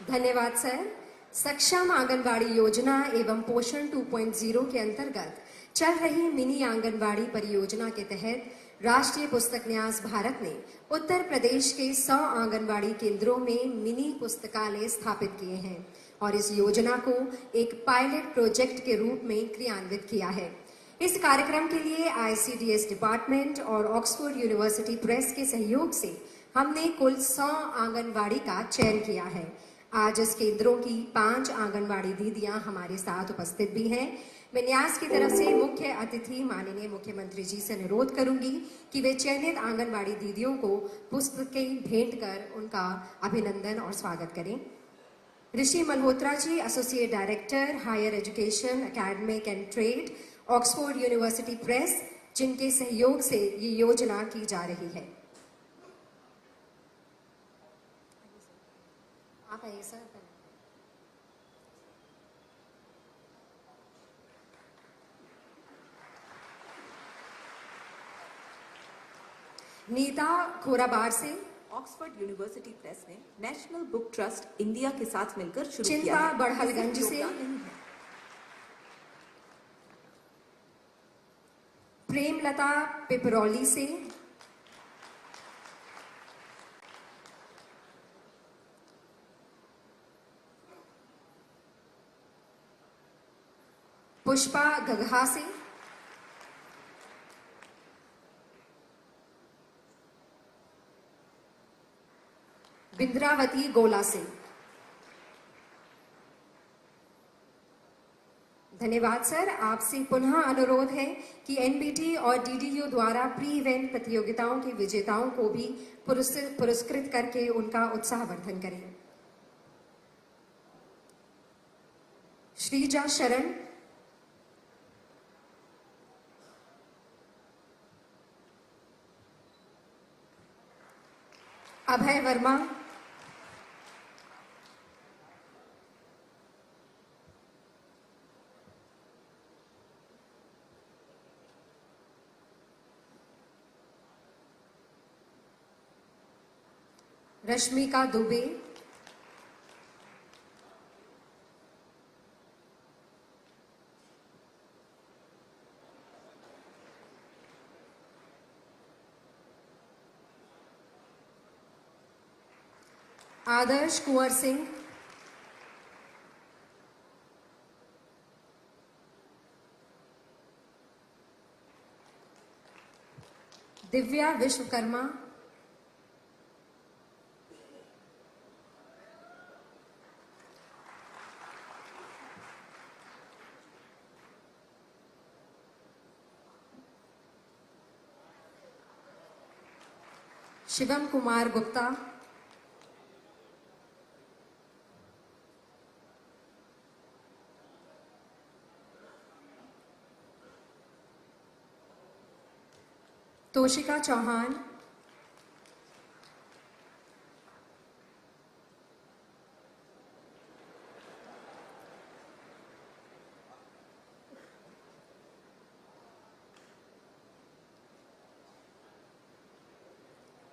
धन्यवाद सर। सक्षम आंगनवाड़ी योजना एवं पोषण 2.0 के अंतर्गत चल रही मिनी आंगनवाड़ी परियोजना के तहत राष्ट्रीय पुस्तक न्यास भारत ने उत्तर प्रदेश के 100 आंगनवाड़ी केंद्रों में मिनी पुस्तकालय स्थापित किए हैं और इस योजना को एक पायलट प्रोजेक्ट के रूप में क्रियान्वित किया है। इस कार्यक्रम के लिए ICDS डिपार्टमेंट और ऑक्सफोर्ड यूनिवर्सिटी प्रेस के सहयोग से हमने कुल 100 आंगनवाड़ी का चयन किया है। आज इस केंद्रों की 5 आंगनवाड़ी दीदियां हमारे साथ उपस्थित भी हैं। मैं न्यास की तरफ से मुख्य अतिथि माननीय मुख्यमंत्री जी से अनुरोध करूंगी कि वे चयनित आंगनवाड़ी दीदियों को पुस्तकें भेंट कर उनका अभिनंदन और स्वागत करें। Rishi Malhotra ji, associate director, higher education, academic and trade, Oxford University Press, जिनके सहयोग से ये योजना की जा रही है। आप आइए सर। नीता खोराबार से ऑक्सफोर्ड यूनिवर्सिटी प्रेस ने नेशनल बुक ट्रस्ट इंडिया के साथ मिलकर शुरू किया चिंता है। बढ़लगंज से प्रेमलता पिपरौली से पुष्पा गगहा से बिंद्रावती गोला से। धन्यवाद सर। आपसे पुनः अनुरोध है कि एनबीटी और डीडीयू द्वारा प्री इवेंट प्रतियोगिताओं के विजेताओं को भी पुरस्कृत करके उनका उत्साहवर्धन करें। श्रीजा शरण, अभय वर्मा, रश्मिका दुबे, आदर्श कुंवर सिंह, दिव्या विश्वकर्मा, शिवम कुमार गुप्ता, तोशिका चौहान,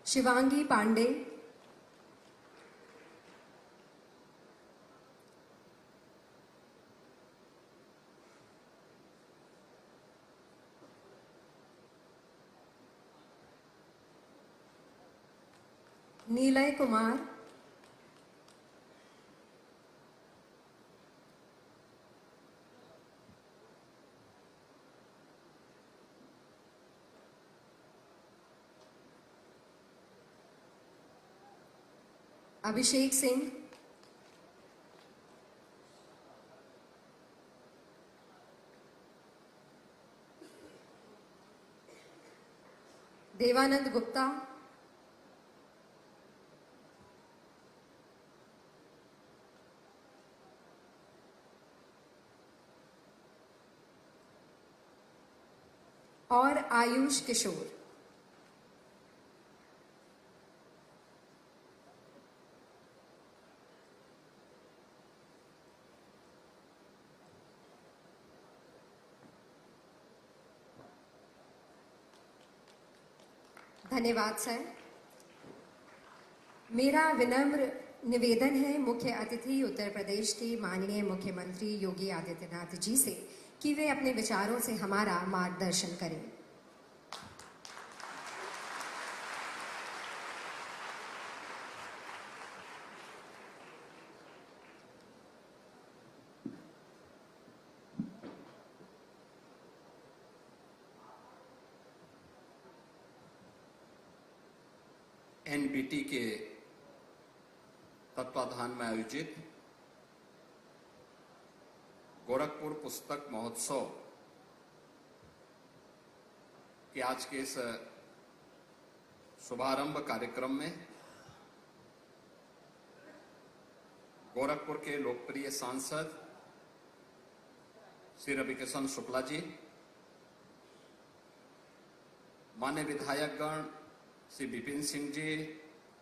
शिवांगी पांडे, नीलय कुमार, अभिषेक सिंह, देवानंद गुप्ता, और आयुष किशोर। धन्यवाद सर। मेरा विनम्र निवेदन है मुख्य अतिथि उत्तर प्रदेश के माननीय मुख्यमंत्री योगी आदित्यनाथ जी से कि वे अपने विचारों से हमारा मार्गदर्शन करें। एनबीटी के तत्वाधान में आयोजित गोरखपुर पुस्तक महोत्सव के आज के इस शुभारंभ कार्यक्रम में गोरखपुर के लोकप्रिय सांसद श्री रविकिशन शुक्ला जी, मान्य विधायकगण श्री विपिन सिंह जी,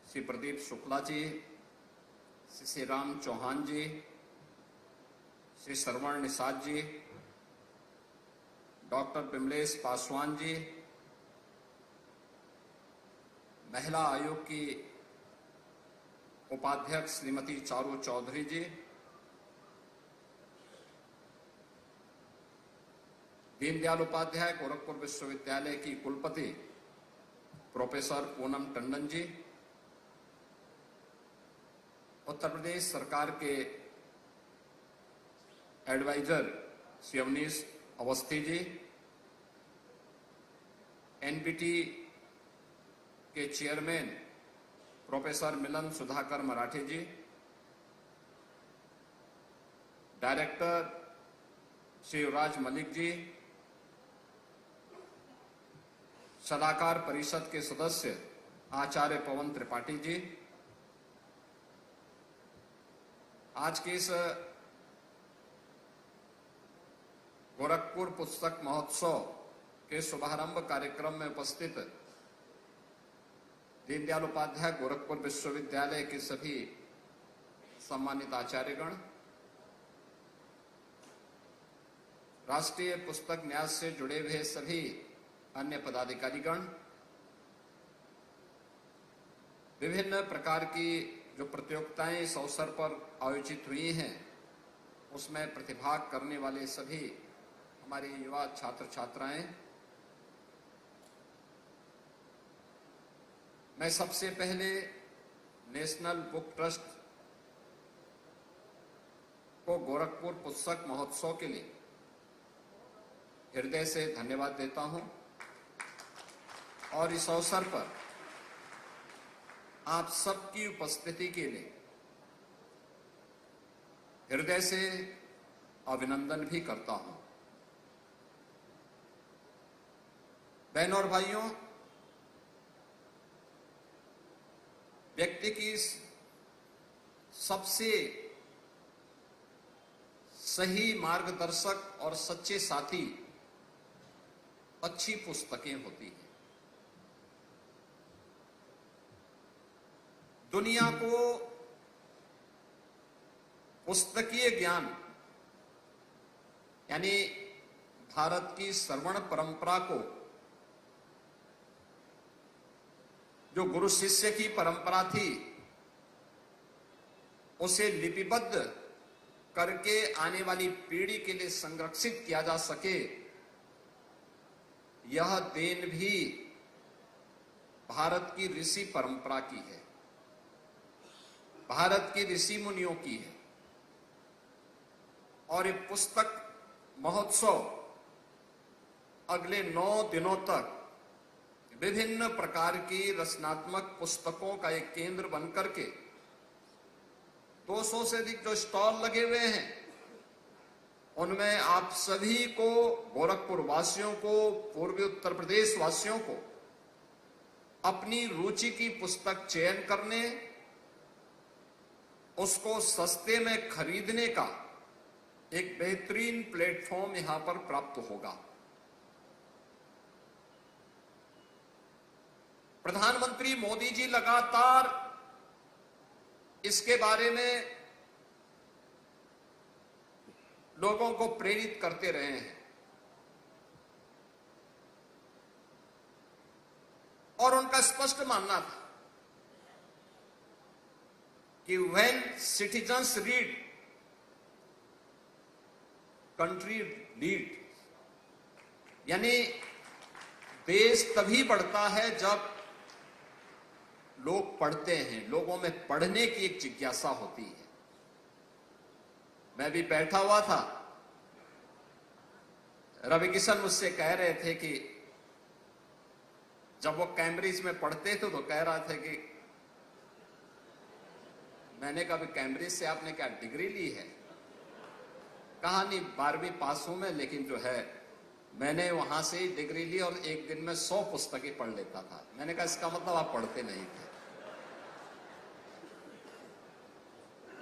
श्री प्रदीप शुक्ला जी, श्री श्रीराम चौहान जी, श्री श्रवण निषाद जी, डॉक्टर बिमलेश पासवान जी, महिला आयोग की उपाध्यक्ष श्रीमती चारू चौधरी जी, दीनदयाल उपाध्याय गोरखपुर विश्वविद्यालय की कुलपति प्रोफेसर पूनम टंडन जी, उत्तर प्रदेश सरकार के एडवाइजर श्री अवनीश अवस्थी जी, एनबीटी के चेयरमैन प्रोफेसर मिलन सुधाकर मराठे जी, डायरेक्टर श्री युवराज मलिक जी, सलाहकार परिषद के सदस्य आचार्य पवन त्रिपाठी जी, आज के इस गोरखपुर पुस्तक महोत्सव के शुभारंभ कार्यक्रम में उपस्थित दीनदयाल उपाध्याय गोरखपुर विश्वविद्यालय के सभी सम्मानित आचार्यगण, राष्ट्रीय पुस्तक न्यास से जुड़े हुए सभी अन्य पदाधिकारीगण, विभिन्न प्रकार की जो प्रतियोगिताएं इस अवसर पर आयोजित हुई हैं उसमें प्रतिभाग करने वाले सभी हमारे युवा छात्र छात्राएं, मैं सबसे पहले नेशनल बुक ट्रस्ट को गोरखपुर पुस्तक महोत्सव के लिए हृदय से धन्यवाद देता हूं और इस अवसर पर आप सबकी उपस्थिति के लिए हृदय से अभिनंदन भी करता हूं। बहनों और भाइयों, व्यक्ति की सबसे सही मार्गदर्शक और सच्चे साथी अच्छी पुस्तकें होती हैं। दुनिया को पुस्तकीय ज्ञान यानी भारत की श्रवण परंपरा को जो गुरु शिष्य की परंपरा थी उसे लिपिबद्ध करके आने वाली पीढ़ी के लिए संरक्षित किया जा सके, यह देन भी भारत की ऋषि परंपरा की है, भारत के ऋषि मुनियों की है। और ये पुस्तक महोत्सव अगले 9 दिनों तक विभिन्न प्रकार की रचनात्मक पुस्तकों का एक केंद्र बनकर के 200 से अधिक जो स्टॉल लगे हुए हैं उनमें आप सभी को, गोरखपुर वासियों को, पूर्वी उत्तर प्रदेश वासियों को अपनी रुचि की पुस्तक चयन करने, उसको सस्ते में खरीदने का एक बेहतरीन प्लेटफॉर्म यहां पर प्राप्त होगा। प्रधानमंत्री मोदी जी लगातार इसके बारे में लोगों को प्रेरित करते रहे हैं और उनका स्पष्ट मानना था कि when citizens read, country lead. यानी देश तभी बढ़ता है जब लोग पढ़ते हैं, लोगों में पढ़ने की एक जिज्ञासा होती है। मैं भी बैठा हुआ था, रवि किशन मुझसे कह रहे थे कि जब वो कैम्ब्रिज में पढ़ते थे तो कह रहा था कि मैंने कहा कैम्ब्रिज से आपने क्या डिग्री ली है? कहा नहीं, 12वीं पास हूं मैं, लेकिन जो है मैंने वहां से ही डिग्री ली और एक दिन में 100 पुस्तकें पढ़ लेता था। मैंने कहा इसका मतलब आप पढ़ते नहीं थे।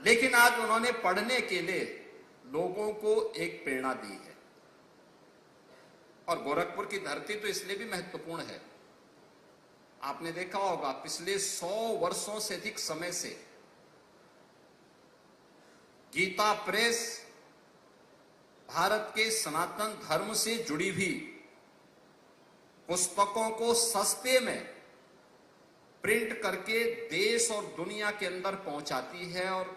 लेकिन आज उन्होंने पढ़ने के लिए लोगों को एक प्रेरणा दी है। और गोरखपुर की धरती तो इसलिए भी महत्वपूर्ण है, आपने देखा होगा पिछले 100 वर्षों से अधिक समय से गीता प्रेस भारत के सनातन धर्म से जुड़ी हुई पुस्तकों को सस्ते में प्रिंट करके देश और दुनिया के अंदर पहुंचाती है। और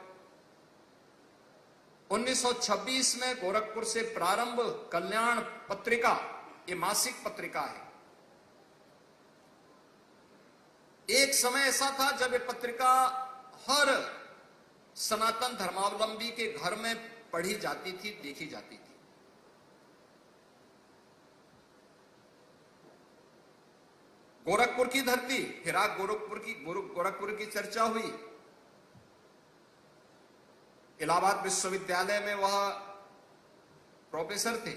1926 में गोरखपुर से प्रारंभ कल्याण पत्रिका, ये मासिक पत्रिका है। एक समय ऐसा था जब ये पत्रिका हर सनातन धर्मावलंबी के घर में पढ़ी जाती थी, देखी जाती थी। गोरखपुर की धरती, फिर आज गोरखपुर की चर्चा हुई। इलाहाबाद विश्वविद्यालय में वह प्रोफेसर थे,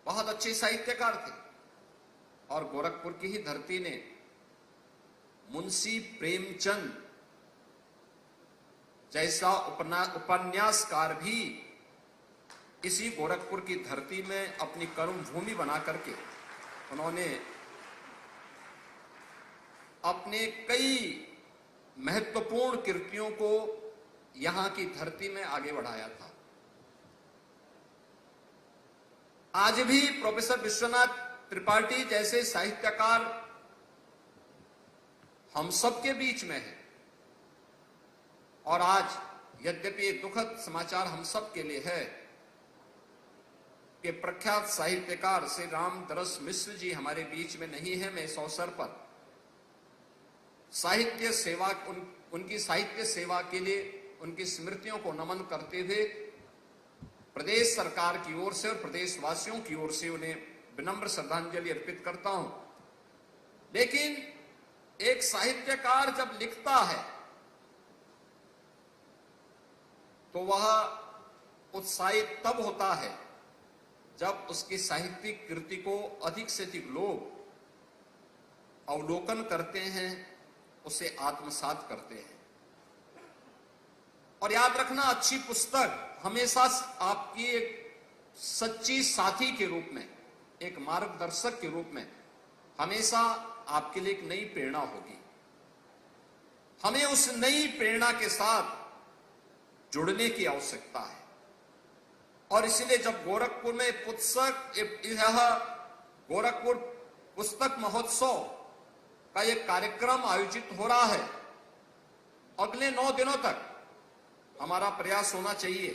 बहुत अच्छे साहित्यकार थे। और गोरखपुर की ही धरती ने मुंशी प्रेमचंद जैसा उपन्यासकार भी इसी गोरखपुर की धरती में अपनी कर्म भूमि बना करके उन्होंने अपने कई महत्वपूर्ण कृतियों को यहां की धरती में आगे बढ़ाया था। आज भी प्रोफेसर विश्वनाथ त्रिपाठी जैसे साहित्यकार हम सबके बीच में है। और आज यद्यपि एक दुखद समाचार हम सब के लिए है कि प्रख्यात साहित्यकार श्री रामदरस मिश्र जी हमारे बीच में नहीं है। मैं इस अवसर पर साहित्य सेवा, उनकी साहित्य सेवा के लिए उनकी स्मृतियों को नमन करते हुए प्रदेश सरकार की ओर से और प्रदेशवासियों की ओर से उन्हें विनम्र श्रद्धांजलि अर्पित करता हूं। लेकिन एक साहित्यकार जब लिखता है तो वह उत्साहित तब होता है जब उसकी साहित्यिक कृति को अधिक से अधिक लोग अवलोकन करते हैं, उसे आत्मसात करते हैं। और याद रखना, अच्छी पुस्तक हमेशा आपकी एक सच्ची साथी के रूप में, एक मार्गदर्शक के रूप में हमेशा आपके लिए एक नई प्रेरणा होगी। हमें उस नई प्रेरणा के साथ जुड़ने की आवश्यकता है। और इसलिए जब गोरखपुर में पुस्तक, यह गोरखपुर पुस्तक महोत्सव का एक कार्यक्रम आयोजित हो रहा है। अगले 9 दिनों तक हमारा प्रयास होना चाहिए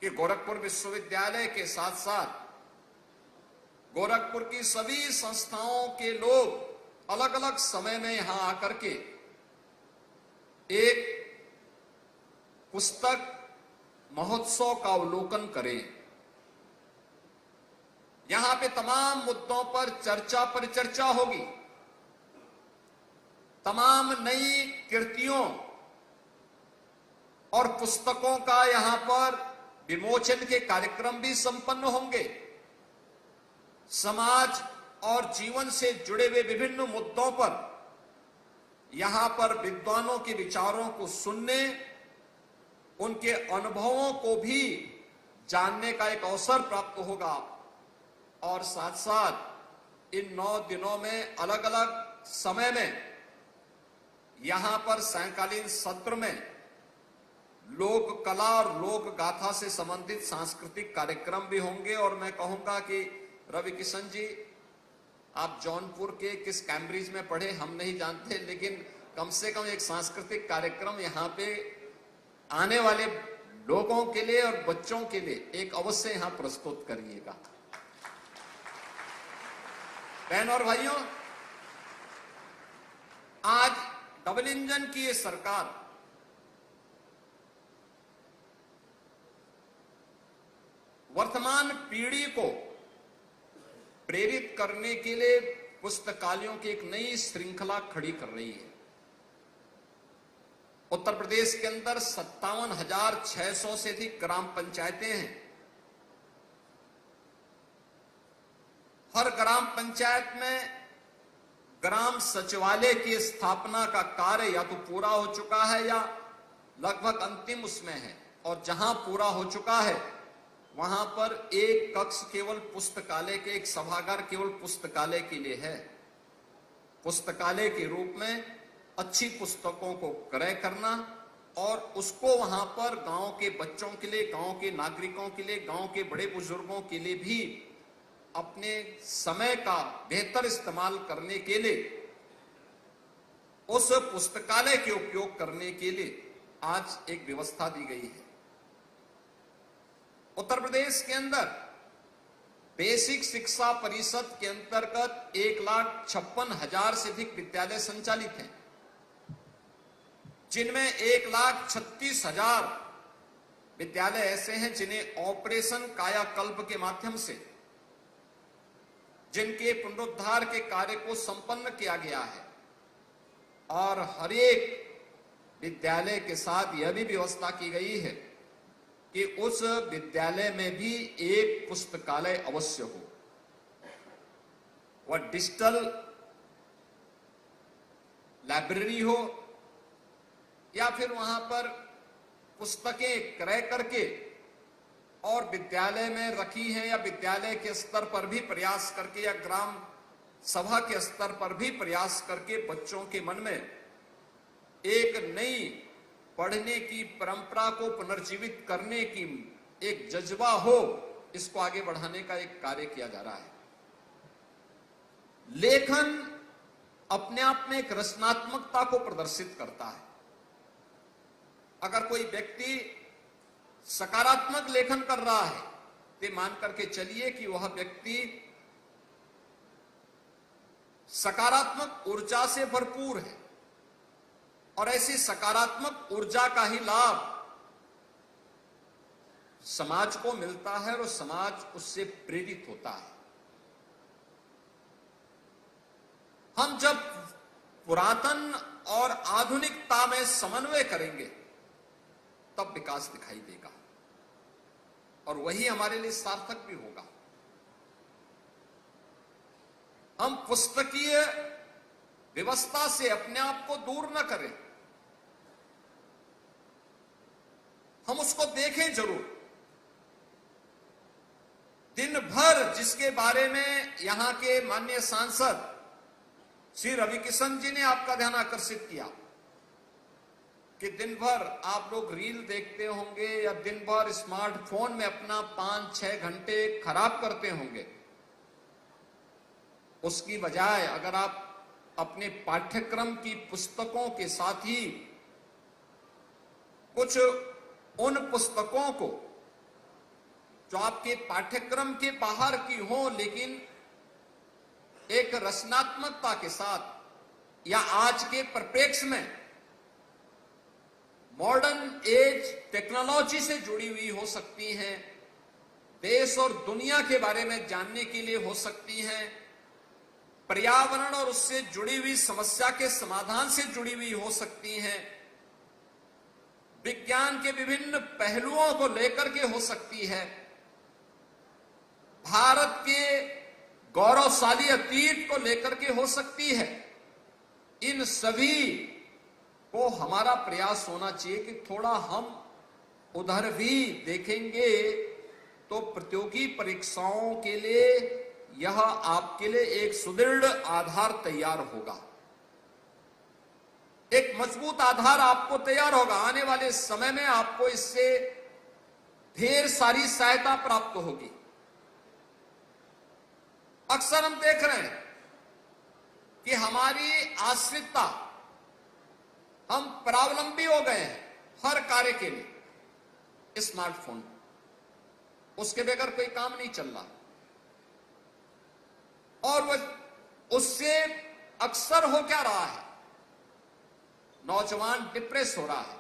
कि गोरखपुर विश्वविद्यालय के साथ साथ गोरखपुर की सभी संस्थाओं के लोग अलग अलग समय में यहां आकर के एक पुस्तक महोत्सव का अवलोकन करें। यहां पे तमाम मुद्दों पर चर्चा होगी, तमाम नई कृतियों और पुस्तकों का यहां पर विमोचन के कार्यक्रम भी संपन्न होंगे। समाज और जीवन से जुड़े हुए विभिन्न मुद्दों पर यहां पर विद्वानों के विचारों को सुनने, उनके अनुभवों को भी जानने का एक अवसर प्राप्त होगा। और साथ साथ इन 9 दिनों में अलग अलग समय में यहां पर सायंकालीन सत्र में लोक कला और लोक गाथा से संबंधित सांस्कृतिक कार्यक्रम भी होंगे। और मैं कहूंगा कि रवि किशन जी, आप जौनपुर के किस कैम्ब्रिज में पढ़े हम नहीं जानते, लेकिन कम से कम एक सांस्कृतिक कार्यक्रम यहां पे आने वाले लोगों के लिए और बच्चों के लिए एक अवश्य यहां प्रस्तुत करिएगा। बहन और भाइयों, आज डबल इंजन की ये सरकार वर्तमान पीढ़ी को प्रेरित करने के लिए पुस्तकालयों की एक नई श्रृंखला खड़ी कर रही है। उत्तर प्रदेश के अंदर 57,600 से अधिक ग्राम पंचायतें हैं। हर ग्राम पंचायत में ग्राम सचिवालय की स्थापना का कार्य या तो पूरा हो चुका है या लगभग अंतिम उसमें है। और जहां पूरा हो चुका है वहां पर एक कक्ष केवल पुस्तकालय के, एक सभागार केवल पुस्तकालय के लिए है। पुस्तकालय के रूप में अच्छी पुस्तकों को क्रय करना और उसको वहां पर गांव के बच्चों के लिए, गांव के नागरिकों के लिए, गांव के बड़े बुजुर्गों के लिए भी अपने समय का बेहतर इस्तेमाल करने के लिए, उस पुस्तकालय के उपयोग करने के लिए आज एक व्यवस्था दी गई है। उत्तर प्रदेश के अंदर बेसिक शिक्षा परिषद के अंतर्गत 1,56,000 से अधिक विद्यालय संचालित हैं, जिनमें 1,36,000 विद्यालय ऐसे हैं जिन्हें ऑपरेशन कायाकल्प के माध्यम से, जिनके पुनरुद्धार के कार्य को संपन्न किया गया है। और हर एक विद्यालय के साथ यह भी व्यवस्था की गई है कि उस विद्यालय में भी एक पुस्तकालय अवश्य हो। वह डिजिटल लाइब्रेरी हो या फिर वहां पर पुस्तकें क्रय करके और विद्यालय में रखी हैं, या विद्यालय के स्तर पर भी प्रयास करके या ग्राम सभा के स्तर पर भी प्रयास करके बच्चों के मन में एक नई पढ़ने की परंपरा को पुनर्जीवित करने की एक जज्बा हो, इसको आगे बढ़ाने का एक कार्य किया जा रहा है। लेखन अपने आप में एक रचनात्मकता को प्रदर्शित करता है। अगर कोई व्यक्ति सकारात्मक लेखन कर रहा है तो मान करके चलिए कि वह व्यक्ति सकारात्मक ऊर्जा से भरपूर है, और ऐसी सकारात्मक ऊर्जा का ही लाभ समाज को मिलता है और समाज उससे प्रेरित होता है। हम जब पुरातन और आधुनिकता में समन्वय करेंगे तब विकास दिखाई देगा, और वही हमारे लिए सार्थक भी होगा। हम पुस्तकीय व्यवस्था से अपने आप को दूर न करें, हम उसको देखें जरूर। दिन भर जिसके बारे में यहां के माननीय सांसद श्री रवि किशन जी ने आपका ध्यान आकर्षित किया कि दिन भर आप लोग रील देखते होंगे या दिन भर स्मार्टफोन में अपना 5-6 घंटे खराब करते होंगे, उसकी बजाय अगर आप अपने पाठ्यक्रम की पुस्तकों के साथ ही कुछ उन पुस्तकों को जो आपके पाठ्यक्रम के बाहर की हो लेकिन एक रचनात्मकता के साथ या आज के परिप्रेक्ष्य में मॉडर्न एज टेक्नोलॉजी से जुड़ी हुई हो सकती हैं, देश और दुनिया के बारे में जानने के लिए हो सकती हैं, पर्यावरण और उससे जुड़ी हुई समस्या के समाधान से जुड़ी हुई हो सकती हैं, विज्ञान के विभिन्न पहलुओं को लेकर के हो सकती है, भारत के गौरवशाली अतीत को लेकर के हो सकती है। इन सभी को हमारा प्रयास होना चाहिए कि थोड़ा हम उधर भी देखेंगे तो प्रतियोगी परीक्षाओं के लिए यह आपके लिए एक सुदृढ़ आधार तैयार होगा, एक मजबूत आधार आपको तैयार होगा। आने वाले समय में आपको इससे ढेर सारी सहायता प्राप्त होगी। अक्सर हम देख रहे हैं कि हमारी आश्रितता, हम परावलंबी हो गए हैं हर कार्य के लिए स्मार्टफोन, उसके बगैर कोई काम नहीं चल रहा और वह उससे अक्सर हो क्या रहा है, नौजवान डिप्रेस हो रहा है,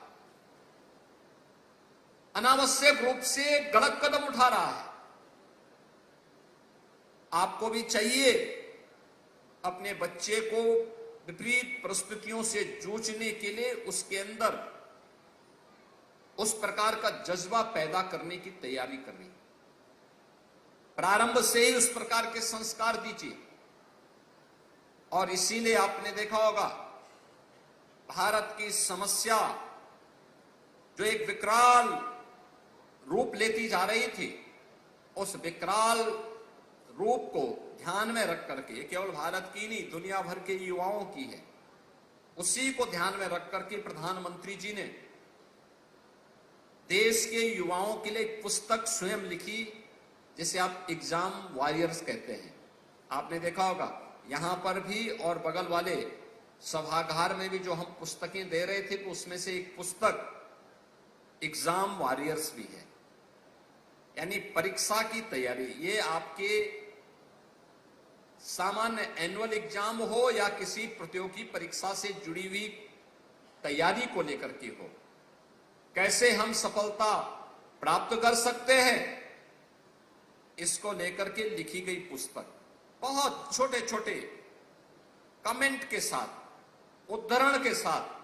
अनावश्यक रूप से गलत कदम उठा रहा है। आपको भी चाहिए अपने बच्चे को विपरीत परिस्थितियों से जूझने के लिए उसके अंदर उस प्रकार का जज्बा पैदा करने की तैयारी करनी, प्रारंभ से ही उस प्रकार के संस्कार दीजिए। और इसीलिए आपने देखा होगा भारत की समस्या जो एक विकराल रूप लेती जा रही थी, उस विकराल रूप को ध्यान में रख करके, केवल भारत की नहीं दुनिया भर के युवाओं की है, उसी को ध्यान में रख करके प्रधानमंत्री जी ने देश के युवाओं के लिए एक पुस्तक स्वयं लिखी जिसे आप एग्जाम वॉरियर्स कहते हैं। आपने देखा होगा यहां पर भी और बगल वाले सभागार में भी जो हम पुस्तकें दे रहे थे तो उसमें से एक पुस्तक एग्जाम वॉरियर्स भी है, यानी परीक्षा की तैयारी। ये आपके सामान्य एनुअल एग्जाम हो या किसी प्रतियोगी परीक्षा से जुड़ी हुई तैयारी को लेकर के हो, कैसे हम सफलता प्राप्त कर सकते हैं, इसको लेकर के लिखी गई पुस्तक बहुत छोटे छोटे कमेंट के साथ, उद्धरण के साथ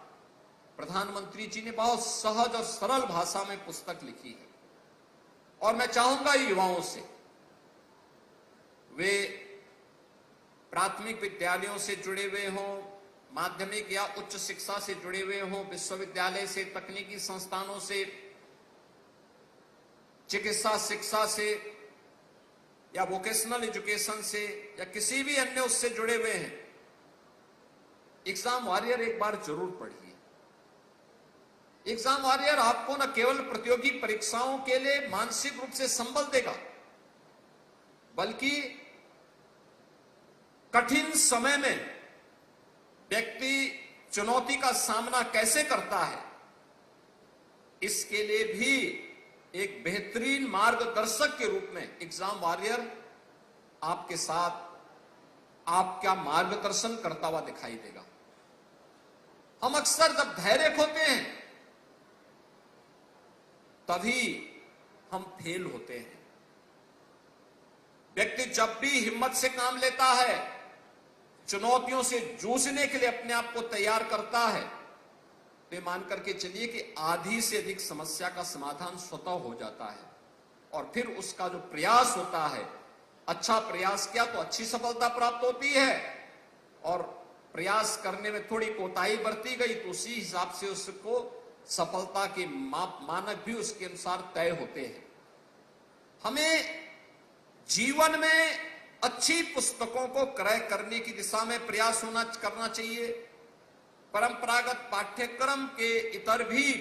प्रधानमंत्री जी ने बहुत सहज और सरल भाषा में पुस्तक लिखी है। और मैं चाहूंगा युवाओं से, वे प्राथमिक विद्यालयों से जुड़े हुए हों, माध्यमिक या उच्च शिक्षा से जुड़े हुए हों, विश्वविद्यालय से, तकनीकी संस्थानों से, चिकित्सा शिक्षा से या वोकेशनल एजुकेशन से या किसी भी अन्य उससे जुड़े हुए हैं, एग्जाम वॉरियर एक बार जरूर पढ़िए। एग्जाम वॉरियर आपको न केवल प्रतियोगी परीक्षाओं के लिए मानसिक रूप से संबल देगा, बल्कि कठिन समय में व्यक्ति चुनौती का सामना कैसे करता है, इसके लिए भी एक बेहतरीन मार्गदर्शक के रूप में एग्जाम वॉरियर आपके साथ आपका मार्गदर्शन करता हुआ दिखाई देगा। हम अक्सर जब धैर्य खोते हैं तभी हम फेल होते हैं। व्यक्ति जब भी हिम्मत से काम लेता है, चुनौतियों से जूझने के लिए अपने आप को तैयार करता है, तो मान करके चलिए कि आधी से अधिक समस्या का समाधान स्वतः हो जाता है। और फिर उसका जो प्रयास होता है, अच्छा प्रयास किया तो अच्छी सफलता प्राप्त होती है, और प्रयास करने में थोड़ी कोताही बरती गई तो उसी हिसाब से उसको सफलता के मानक भी उसके अनुसार तय होते हैं। हमें जीवन में अच्छी पुस्तकों को क्रय करने की दिशा में प्रयास करना चाहिए। परंपरागत पाठ्यक्रम के इतर भी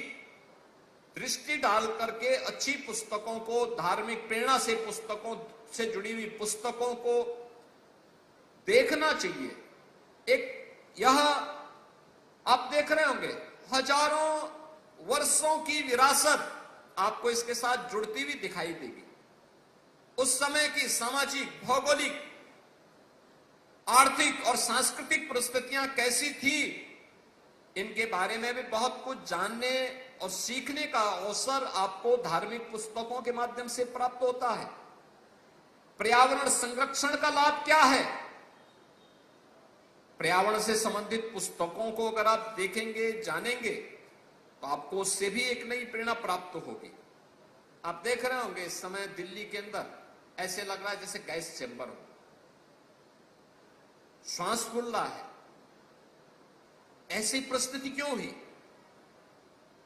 दृष्टि डाल करके अच्छी पुस्तकों को, धार्मिक प्रेरणा से पुस्तकों से जुड़ी हुई पुस्तकों को देखना चाहिए। एक यह आप देख रहे होंगे हजारों वर्षों की विरासत आपको इसके साथ जुड़ती हुई दिखाई देगी। उस समय की सामाजिक, भौगोलिक, आर्थिक और सांस्कृतिक परिस्थितियां कैसी थी, इनके बारे में भी बहुत कुछ जानने और सीखने का अवसर आपको धार्मिक पुस्तकों के माध्यम से प्राप्त होता है। पर्यावरण संरक्षण का लाभ क्या है? पर्यावरण से संबंधित पुस्तकों को अगर आप देखेंगे, जानेंगे, तो आपको उससे भी एक नई प्रेरणा प्राप्त होगी। आप देख रहे होंगे इस समय दिल्ली के अंदर ऐसे लग रहा है जैसे गैस चैम्बर हो, श्वास फूल रहा है। ऐसी परिस्थिति क्यों हुई?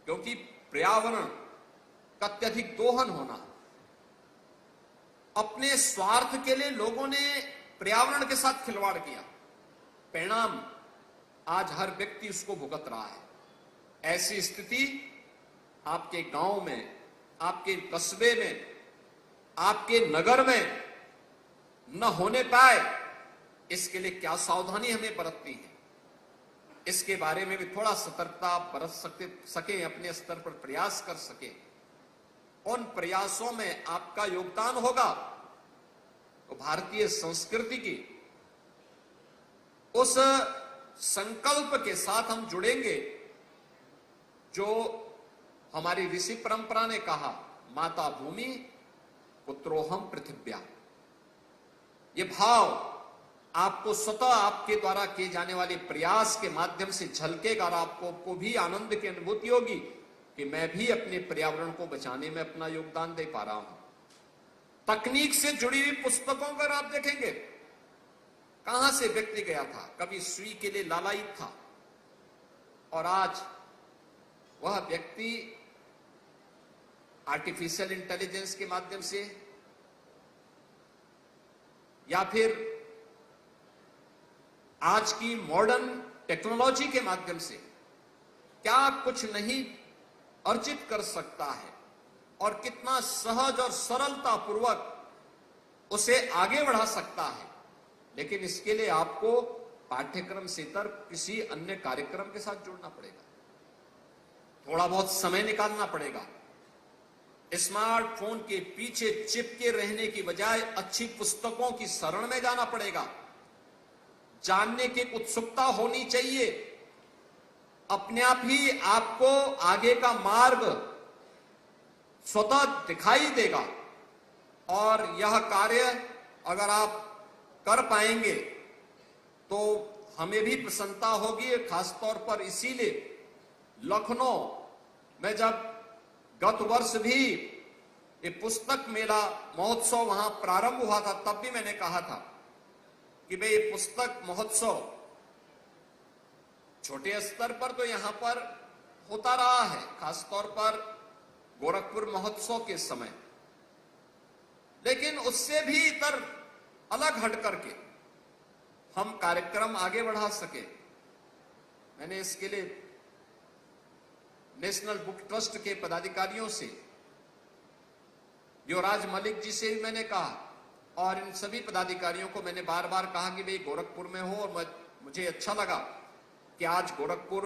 क्योंकि पर्यावरण का अत्यधिक दोहन होना, अपने स्वार्थ के लिए लोगों ने पर्यावरण के साथ खिलवाड़ किया। परिणाम आज हर व्यक्ति उसको भुगत रहा है। ऐसी स्थिति आपके गांव में, आपके कस्बे में, आपके नगर में न होने पाए, इसके लिए क्या सावधानी हमें बरतनी है, इसके बारे में भी थोड़ा सतर्कता बरत सके, अपने स्तर पर प्रयास कर सके। उन प्रयासों में आपका योगदान होगा तो भारतीय संस्कृति की उस संकल्प के साथ हम जुड़ेंगे जो हमारी ऋषि परंपरा ने कहा, माता भूमि पुत्रोहम पृथिव्या। ये भाव आपको स्वतः आपके द्वारा किए जाने वाले प्रयास के माध्यम से झलकेगा और आपको भी आनंद की अनुभूति होगी कि मैं भी अपने पर्यावरण को बचाने में अपना योगदान दे पा रहा हूं। तकनीक से जुड़ी हुई पुस्तकों पर आप देखेंगे कहां से व्यक्ति गया था, कभी सुई के लिए लालायित था और आज वह व्यक्ति आर्टिफिशियल इंटेलिजेंस के माध्यम से या फिर आज की मॉडर्न टेक्नोलॉजी के माध्यम से क्या कुछ नहीं अर्जित कर सकता है और कितना सहज और सरलता पूर्वक उसे आगे बढ़ा सकता है। लेकिन इसके लिए आपको पाठ्यक्रम से इतर किसी अन्य कार्यक्रम के साथ जुड़ना पड़ेगा, थोड़ा बहुत समय निकालना पड़ेगा। स्मार्टफोन के पीछे चिपके रहने की बजाय अच्छी पुस्तकों की शरण में जाना पड़ेगा। जानने की उत्सुकता होनी चाहिए। अपने आप ही आपको आगे का मार्ग स्वतः दिखाई देगा और यह कार्य अगर आप कर पाएंगे तो हमें भी प्रसन्नता होगी। खासतौर पर इसीलिए लखनऊ में जब गत वर्ष भी ये पुस्तक मेला महोत्सव वहां प्रारंभ हुआ था, तब भी मैंने कहा था कि भाई ये पुस्तक महोत्सव छोटे स्तर पर तो यहां पर होता रहा है, खासतौर पर गोरखपुर महोत्सव के समय, लेकिन उससे भी इतर अलग हट करके हम कार्यक्रम आगे बढ़ा सके। मैंने इसके लिए नेशनल बुक ट्रस्ट के पदाधिकारियों से, युवराज मलिक जी से भी मैंने कहा और इन सभी पदाधिकारियों को मैंने बार बार कहा कि भाई गोरखपुर में हो, और मुझे अच्छा लगा कि आज गोरखपुर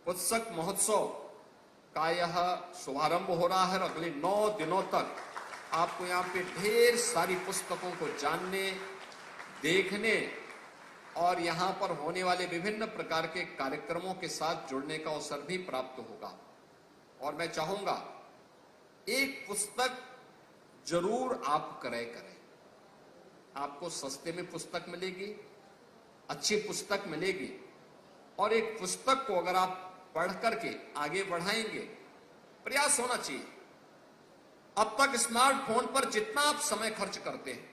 पुस्तक महोत्सव का यह शुभारंभ हो रहा है और अगले 9 दिनों तक आपको यहाँ पे ढेर सारी पुस्तकों को जानने, देखने और यहाँ पर होने वाले विभिन्न प्रकार के कार्यक्रमों के साथ जुड़ने का अवसर भी प्राप्त होगा। और मैं चाहूंगा एक पुस्तक जरूर आप क्रय करें। आपको सस्ते में पुस्तक मिलेगी, अच्छी पुस्तक मिलेगी और एक पुस्तक को अगर आप पढ़ करके आगे बढ़ाएंगे, प्रयास होना चाहिए। अब तक स्मार्टफोन पर जितना आप समय खर्च करते हैं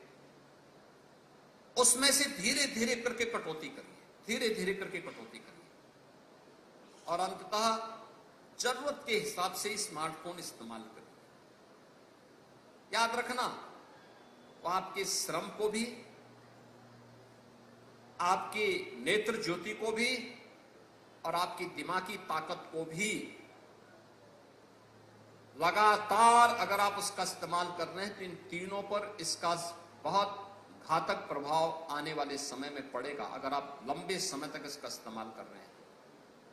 उसमें से धीरे धीरे करके कटौती करिए, धीरे धीरे करके कटौती करिए और अंततः जरूरत के हिसाब से स्मार्टफोन इस्तेमाल करिए। याद रखना, वो आपके श्रम को भी, आपकी नेत्र ज्योति को भी और आपकी दिमागी ताकत को भी लगातार अगर आप उसका इस्तेमाल कर रहे हैं तो इन तीनों पर इसका बहुत घातक प्रभाव आने वाले समय में पड़ेगा अगर आप लंबे समय तक इसका इस्तेमाल कर रहे हैं।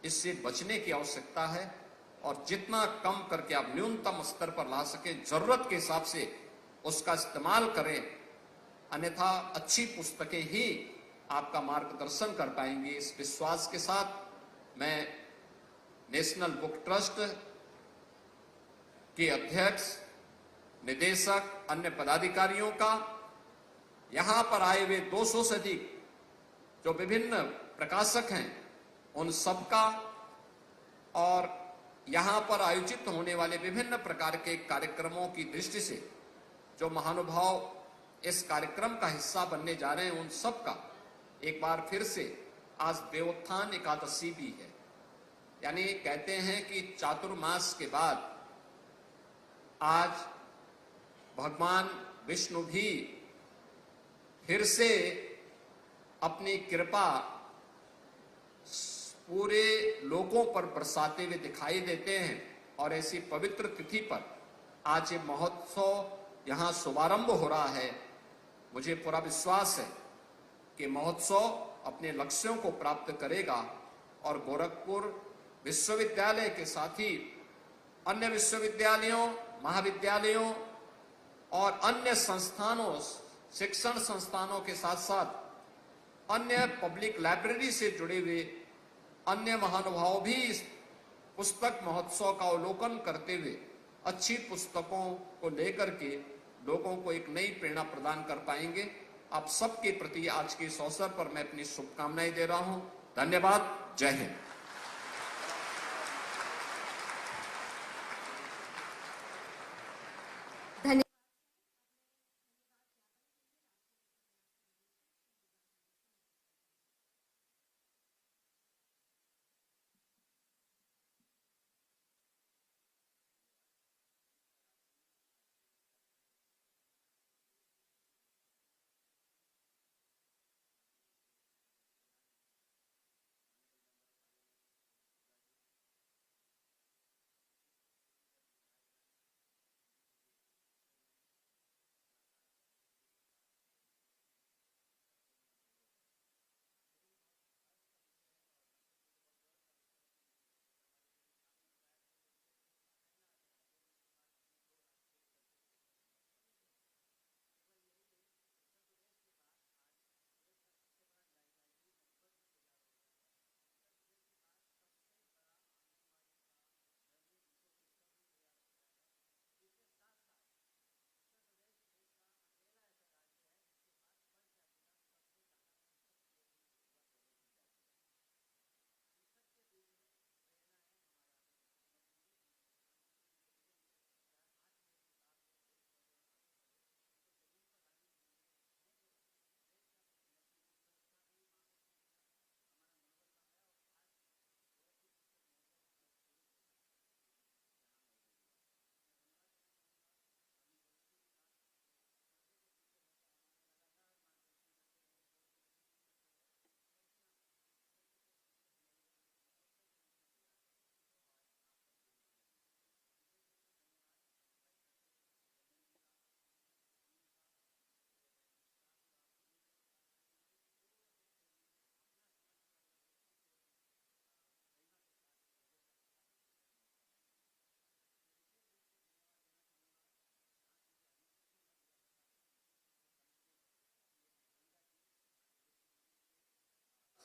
इससे बचने की आवश्यकता है और जितना कम करके आप न्यूनतम स्तर पर ला सके, जरूरत के हिसाब से उसका इस्तेमाल करें, अन्यथा अच्छी पुस्तकें ही आपका मार्गदर्शन कर पाएंगी। इस विश्वास के साथ मैं नेशनल बुक ट्रस्ट के अध्यक्ष, निदेशक, अन्य पदाधिकारियों का, यहां पर आए हुए 200 से अधिक जो विभिन्न प्रकाशक हैं उन सबका और यहां पर आयोजित होने वाले विभिन्न प्रकार के कार्यक्रमों की दृष्टि से जो महानुभाव इस कार्यक्रम का हिस्सा बनने जा रहे हैं उन सबका एक बार फिर से आज देवोत्थान एकादशी भी है। यानी कहते हैं कि चातुर्मास के बाद आज भगवान विष्णु भी फिर से अपनी कृपा पूरे लोगों पर बरसाते हुए दिखाई देते हैं और ऐसी पवित्र तिथि पर आज ये महोत्सव यहां शुभारंभ हो रहा है। मुझे पूरा विश्वास है कि महोत्सव अपने लक्ष्यों को प्राप्त करेगा और गोरखपुर विश्वविद्यालय के साथ ही अन्य विश्वविद्यालयों, महाविद्यालयों और अन्य संस्थानों, शिक्षण संस्थानों के साथ साथ अन्य पब्लिक लाइब्रेरी से जुड़े हुए अन्य महानुभाव भी इस पुस्तक महोत्सव का अवलोकन करते हुए अच्छी पुस्तकों को लेकर के लोगों को एक नई प्रेरणा प्रदान कर पाएंगे। आप सबके प्रति आज के इस अवसर पर मैं अपनी शुभकामनाएं दे रहा हूं। धन्यवाद। जय हिंद।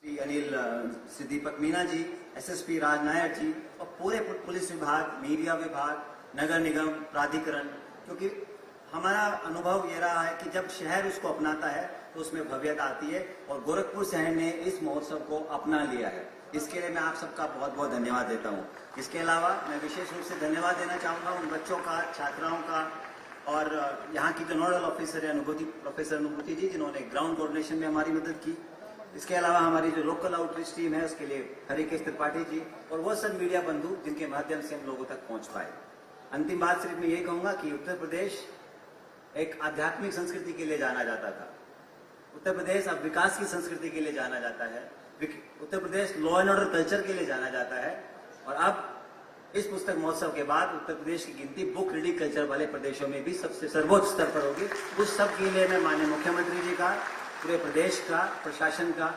श्री अनिल, श्री दीपक मीना जी, एसएसपी राज नायर जी और पूरे पुलिस विभाग, मीडिया विभाग, नगर निगम प्राधिकरण, क्योंकि हमारा अनुभव ये रहा है कि जब शहर उसको अपनाता है तो उसमें भव्यता आती है और गोरखपुर शहर ने इस महोत्सव को अपना लिया है। इसके लिए मैं आप सबका बहुत बहुत धन्यवाद देता हूँ। इसके अलावा मैं विशेष रूप से धन्यवाद देना चाहूँगा उन बच्चों का, छात्राओं का और यहाँ की जो नोडल ऑफिसर है अनुभूति, प्रोफेसर अनुभूति जी, जिन्होंने ग्राउंड कोऑर्डिनेशन में हमारी मदद की। इसके अलावा हमारी जो लोकल आउटरीच टीम है उसके लिए हरिकेश त्रिपाठी जी और वो सब मीडिया बंधु जिनके माध्यम से हम लोगों तक पहुंच पाए। अंतिम बात सिर्फ मैं यही कहूंगा कि उत्तर प्रदेश एक आध्यात्मिक संस्कृति के लिए जाना जाता था। उत्तर प्रदेश अब विकास की संस्कृति के लिए जाना जाता है। Uttar Pradesh law and order culture के लिए जाना जाता है और अब इस पुस्तक महोत्सव के बाद उत्तर प्रदेश की गिनती बुक रीडिंग कल्चर वाले प्रदेशों में भी सबसे सर्वोच्च स्तर पर होगी। उस सब के लिए मैं माननीय मुख्यमंत्री जी का, पूरे प्रदेश का, प्रशासन का,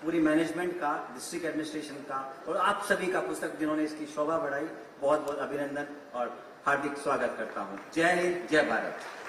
पूरी मैनेजमेंट का, डिस्ट्रिक्ट एडमिनिस्ट्रेशन का और आप सभी का, पुस्तक जिन्होंने इसकी शोभा बढ़ाई, बहुत बहुत अभिनंदन और हार्दिक स्वागत करता हूँ। जय हिंद, जय भारत।